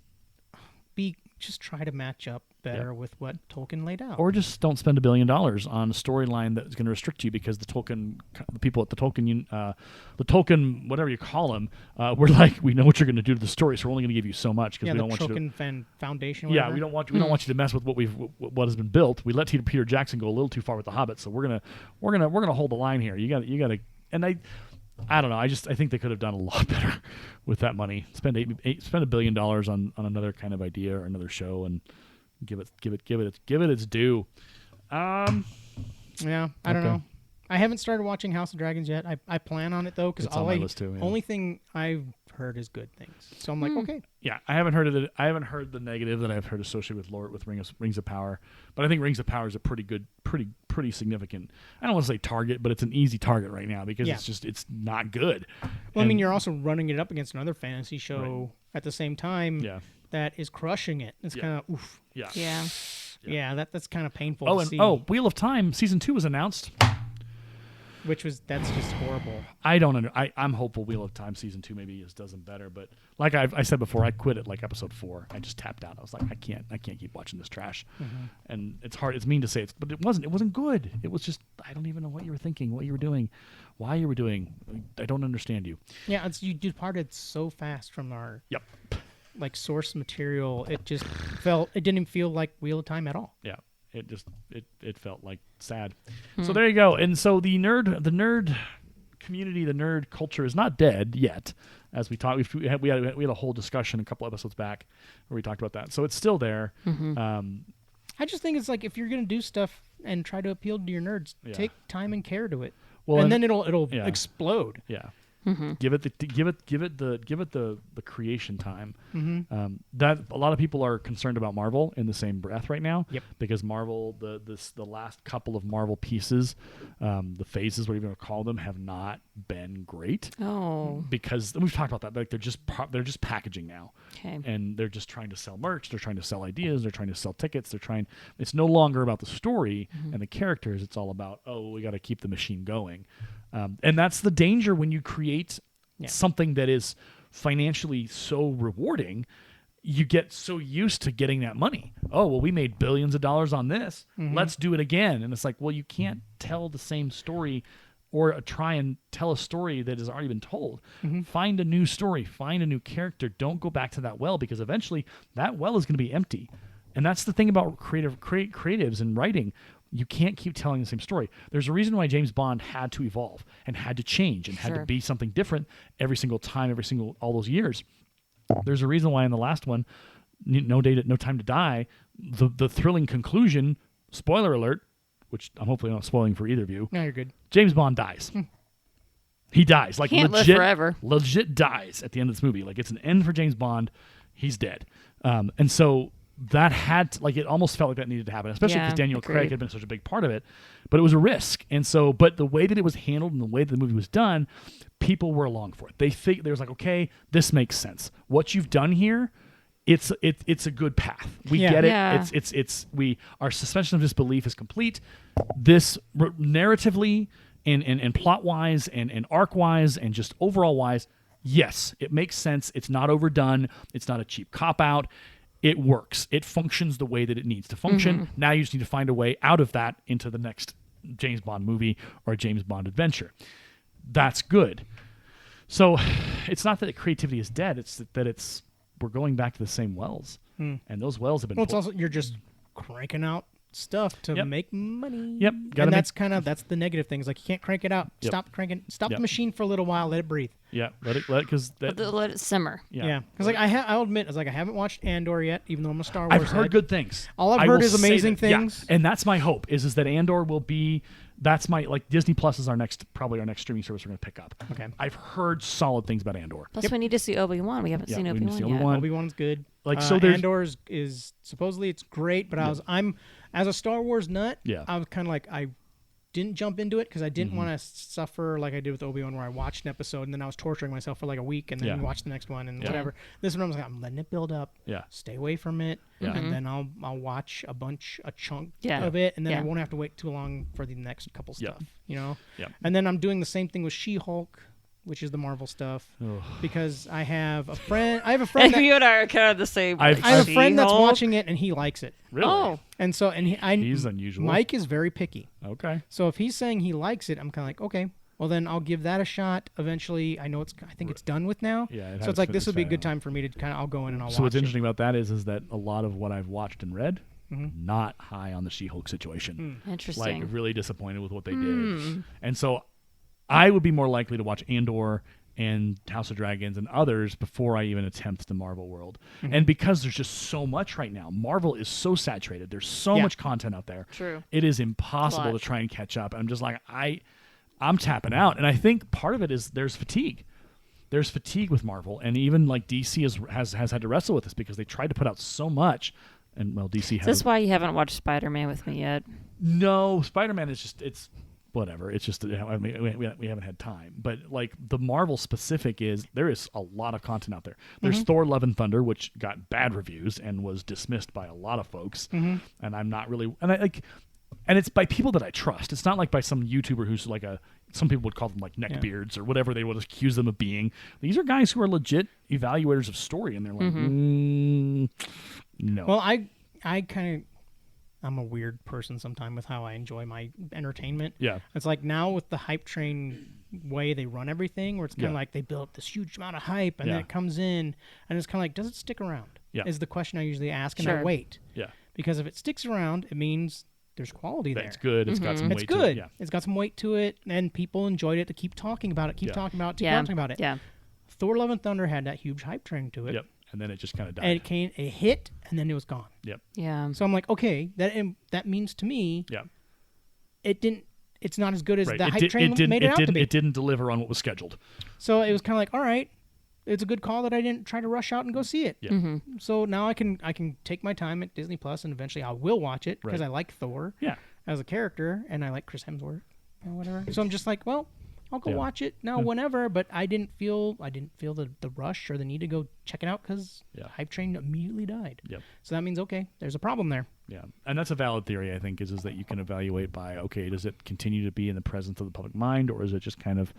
be just try to match up better with what Tolkien laid out. Or just don't spend $1 billion on a storyline that's going to restrict you because the people at the Tolkien, whatever you call them, we're like, we know what you're going to do to the story, so we're only going to give you so much because we don't want you to. Tolkien Foundation. Yeah, we don't want you to mess with what has been built. We let Peter Jackson go a little too far with the Hobbit, so we're gonna hold the line here. You got to, and I don't know. I think they could have done a lot better with that money. Spend $1 billion on another kind of idea or another show and give it its due. Yeah, I don't know. I haven't started watching House of Dragons yet. I plan on it though because It's on my list too, yeah. only thing I've heard is good things. So I'm like, okay. Yeah, I haven't heard of it. I haven't heard the negative that I've heard associated with Rings of Power. But I think Rings of Power is a pretty significant. I don't want to say target, but it's an easy target right now because it's not good. Well, I mean, you're also running it up against another fantasy show at the same time. Yeah. That is crushing it. It's kind of oof. Yeah. Yeah. Yeah, that's kind of painful to see. Wheel of Time season 2 was announced. That's just horrible. I'm hopeful Wheel of Time season 2 maybe does them better, but like I said before, I quit at like episode 4. I just tapped out. I was like, I can't keep watching this trash. And it's hard. It's mean to say but it wasn't good. It was just, I don't even know what you were thinking, what you were doing, why you were doing. I don't understand you. Yeah, you departed so fast from our like source material. It didn't feel like Wheel of Time at all. Yeah. It felt like sad. So there you go. And so the nerd community, the nerd culture is not dead yet. As we talked, we had a whole discussion a couple episodes back where we talked about that. So it's still there. I just think it's like if you're gonna do stuff and try to appeal to your nerds, take time and care to it. Well, and then it'll explode. Yeah. Give it the creation time. That a lot of people are concerned about Marvel in the same breath right now. Yep. Because Marvel, the last couple of Marvel pieces, the phases, whatever you want to call them, have not been great. Oh. Because we've talked about that. Like they're just packaging now. Okay. And they're just trying to sell merch. They're trying to sell ideas. They're trying to sell tickets. It's no longer about the story and the characters. It's all about we got to keep the machine going. And that's the danger when you create something that is financially so rewarding. You get so used to getting that money. Oh, well, we made billions of dollars on this. Let's do it again. And it's like, well, you can't tell the same story or try and tell a story that has already been told. Find a new story. Find a new character. Don't go back to that well because eventually that well is going to be empty. And that's the thing about creatives and writing. You can't keep telling the same story. There's a reason why James Bond had to evolve and had to change and had to be something different every single time, all those years. There's a reason why in the last one, No Time to Die, the thrilling conclusion, spoiler alert, which I'm hopefully not spoiling for either of you. No, you're good. James Bond dies. He dies. Like Can't live forever. Legit dies at the end of this movie. Like it's an end for James Bond. He's dead. And so that it almost felt like that needed to happen, especially because Daniel Craig had been such a big part of it. But it was a risk. And so, but the way that it was handled and the way that the movie was done, people were along for it. They was like, okay, this makes sense. What you've done here, it's a good path. We get it. Yeah. Our suspension of disbelief is complete. This narratively and plot wise and arc wise and just overall wise, yes, it makes sense. It's not overdone. It's not a cheap cop out. It works. It functions the way that it needs to function. Now you just need to find a way out of that into the next James Bond movie or James Bond adventure. That's good. So it's not that creativity is dead. It's that we're going back to the same wells. And those wells have been... Well, it's also you're just cranking out stuff to make money. Yep. And that's the negative things. Like you can't crank it out. Stop the machine for a little while. Let it breathe. Yeah. Let it simmer. Yeah. Because I'll admit, I haven't watched Andor yet, even though I'm a Star Wars I've heard good things. All I've heard is amazing things. Yeah. And that's my hope is that Andor will be... That's my Disney Plus is probably our next streaming service we're going to pick up. Okay. I've heard solid things about Andor. Plus, we need to see Obi-Wan. We haven't seen Obi-Wan yet. Obi-Wan's good. Andor is supposedly it's great, but I'm as a Star Wars nut. Yeah. I was kind of like I didn't jump into it because I didn't want to suffer like I did with Obi-Wan, where I watched an episode and then I was torturing myself for like a week and then watched the next one and whatever. This one I was like, I'm letting it build up. Yeah. Stay away from it. Yeah. And then I'll watch a chunk of it, and then I won't have to wait too long for the next couple stuff. You know. Yeah. And then I'm doing the same thing with She-Hulk. which is the Marvel stuff, Ugh. because I have a friend. That, you and I are kind of the same. I've- I have a friend that's She-Hulk. watching it and he likes it, Really? Oh, and so He's unusual. Mike is very picky. Okay. So if he's saying he likes it, I'm kind of like, okay, well then I'll give that a shot. Eventually, I think it's done with now. Yeah. So it's like this would be a good time for me to I'll go in and I'll So watch what's it. interesting about that is that a lot of what I've watched and read, Mm-hmm. not high on the She-Hulk situation. interesting. Like really disappointed with what they did. And so I would be more likely to watch Andor and House of Dragons and others before I even attempt the Marvel world. And because there's just so much right now, Marvel is so saturated. There's so much content out there. True. It is impossible to try and catch up. And I'm just like, I'm tapping out. And I think part of it is there's fatigue. There's fatigue with Marvel. And even like DC has had to wrestle with this because they tried to put out so much. And well, DC has. Is this why you haven't watched Spider-Man with me yet? No, Spider-Man is just, it's whatever. It's just, I mean, we haven't had time. But like the Marvel specific is, there is a lot of content out there. There's Thor Love and Thunder, which got bad reviews and was dismissed by a lot of folks. And I'm not really, and it's by people that I trust. It's not like by some YouTuber who's like some people would call them like neckbeards or whatever they would accuse them of being. These are guys who are legit evaluators of story, and they're like, no. Well, I kind of, I'm a weird person sometimes with how I enjoy my entertainment. Yeah. It's like now with the hype train way they run everything, where it's kind of like they build up this huge amount of hype, and then it comes in, and it's kind of like, does it stick around? Yeah. Is the question I usually ask, and Sure. I wait. Yeah. Because if it sticks around, it means there's quality there. It's good. It's got some It's weight good. to it. Yeah. It's got some weight to it, and people enjoyed it to keep talking about it, keep talking about it, keep Yeah. talking about it. Yeah. Thor Love and Thunder had that huge hype train to it. Yep. And then it just kind of died. And it hit, and then it was gone. Yep. Yeah. So I'm like, okay, that means to me, Yeah. it's not as good as Right. the hype train made it out to be. It didn't deliver on what was scheduled. So it was kind of like, all right, it's a good call that I didn't try to rush out and go see it. Yeah. So now I can take my time at Disney Plus, and eventually I will watch it because Right. I like Thor Yeah. as a character, and I like Chris Hemsworth or whatever. So I'm just like, well, I'll go Yeah. watch it now whenever. But I didn't feel the rush or the need to go check it out because Yeah. hype train immediately died. Yep. So that means okay, there's a problem there. Yeah, and that's a valid theory, I think, is that you can evaluate by, okay, does it continue to be in the presence of the public mind, or is it just kind of,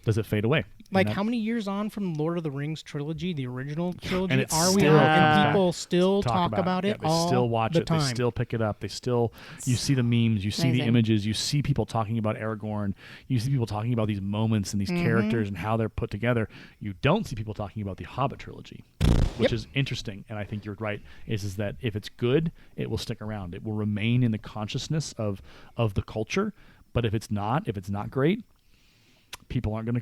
does it fade away? Like, And how many years on from Lord of the Rings trilogy, the original trilogy, and it are we still on? comes And back people still talk about it they all still watch the it. time. They still pick it up. They still, you see the memes, you see the Amazing. images, you see people talking about Aragorn, you see people talking about these moments and these Mm-hmm. characters and how they're put together. You don't see people talking about the Hobbit trilogy, which is interesting. And I think you're right, is that if it's good, it will stick around. It will remain in the consciousness of the culture. But if it's not great, people aren't going to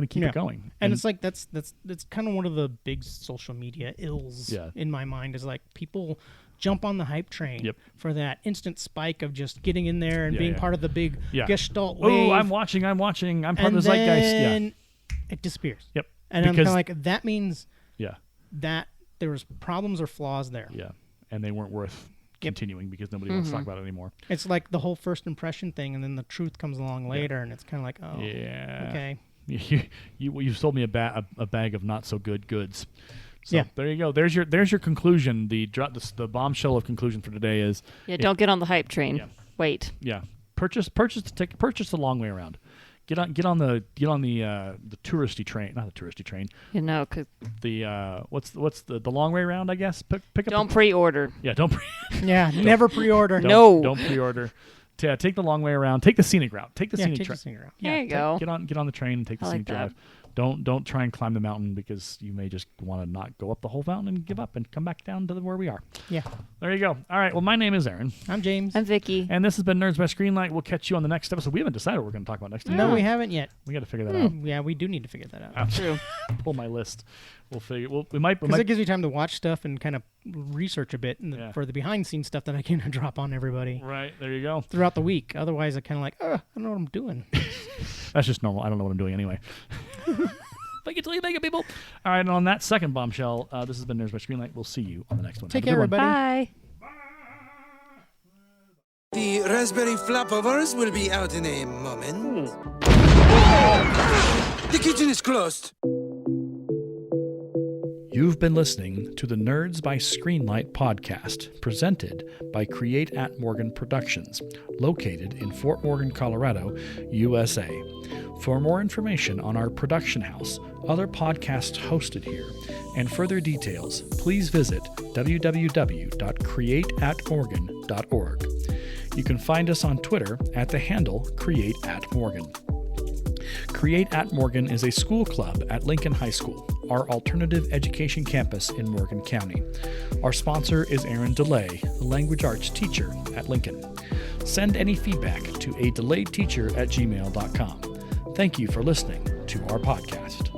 keep Yeah. it going. And it's like that's kind of one of the big social media ills Yeah. in my mind, is like people jump on the hype train for that instant spike of just getting in there and Yeah, being yeah. part of the big Yeah. gestalt wave. Oh, I'm watching. I'm part and of the zeitgeist. Yeah. then it disappears. Yep. And I'm Because- kind of like, that means Yeah. that there was problems or flaws there. Yeah. And they weren't worth Yep. continuing because nobody wants to talk about it anymore. It's like the whole first impression thing, and then the truth comes along later, and it's kind of like, oh, Yeah. okay. You sold me a bag of not so good goods. So Yeah. there you go. There's your conclusion. The bombshell of conclusion for today is Yeah. Don't get on the hype train. Yeah. Wait. purchase the long way around. Get on the touristy train, not the touristy train. You know, 'cause The what's the long way around? I guess pick up. don't pre-order. Don't Yeah, never pre-order. don't pre-order. Take the long way around. Take the scenic route. Take the Yeah, scenic take train. the scenic route. There you go. Get on the train and take the I like scenic that. drive. Don't try and climb the mountain because you may just want to not go up the whole mountain and give up and come back down to where we are. Yeah. There you go. All right. Well, my name is Aaron, I'm James. I'm Vicky. and this has been Nerds by Screenlight. We'll catch you on the next episode. We haven't decided what we're going to talk about next time. No, we haven't yet. We got to figure that out. Yeah, we do need to figure that out. True. Pull my list. We'll figure. We might. Because it gives me time to watch stuff and kind of research a bit Yeah. for the behind-scenes stuff that I can drop on everybody Right. There you go. throughout the week. Otherwise, I kind of like, I don't know what I'm doing. That's just normal. I don't know what I'm doing anyway. Thank you till you make it, people. All right. And on that second bombshell, this has been Nerds by Screenlight. We'll see you on the next one. Take Have a care, good one. everybody. Bye. The raspberry flapovers will be out in a moment. The kitchen is closed. You've been listening to the Nerds by Screenlight podcast, presented by Create at Morgan Productions, located in Fort Morgan, Colorado, USA. For more information on our production house, other podcasts hosted here, and further details, please visit www.createatmorgan.org. You can find us on Twitter at the handle CreateAtMorgan. Create at Morgan is a school club at Lincoln High School, our alternative education campus in Morgan County. Our sponsor is Aaron DeLay, the language arts teacher at Lincoln. Send any feedback to adelayedteacher@gmail.com. Thank you for listening to our podcast.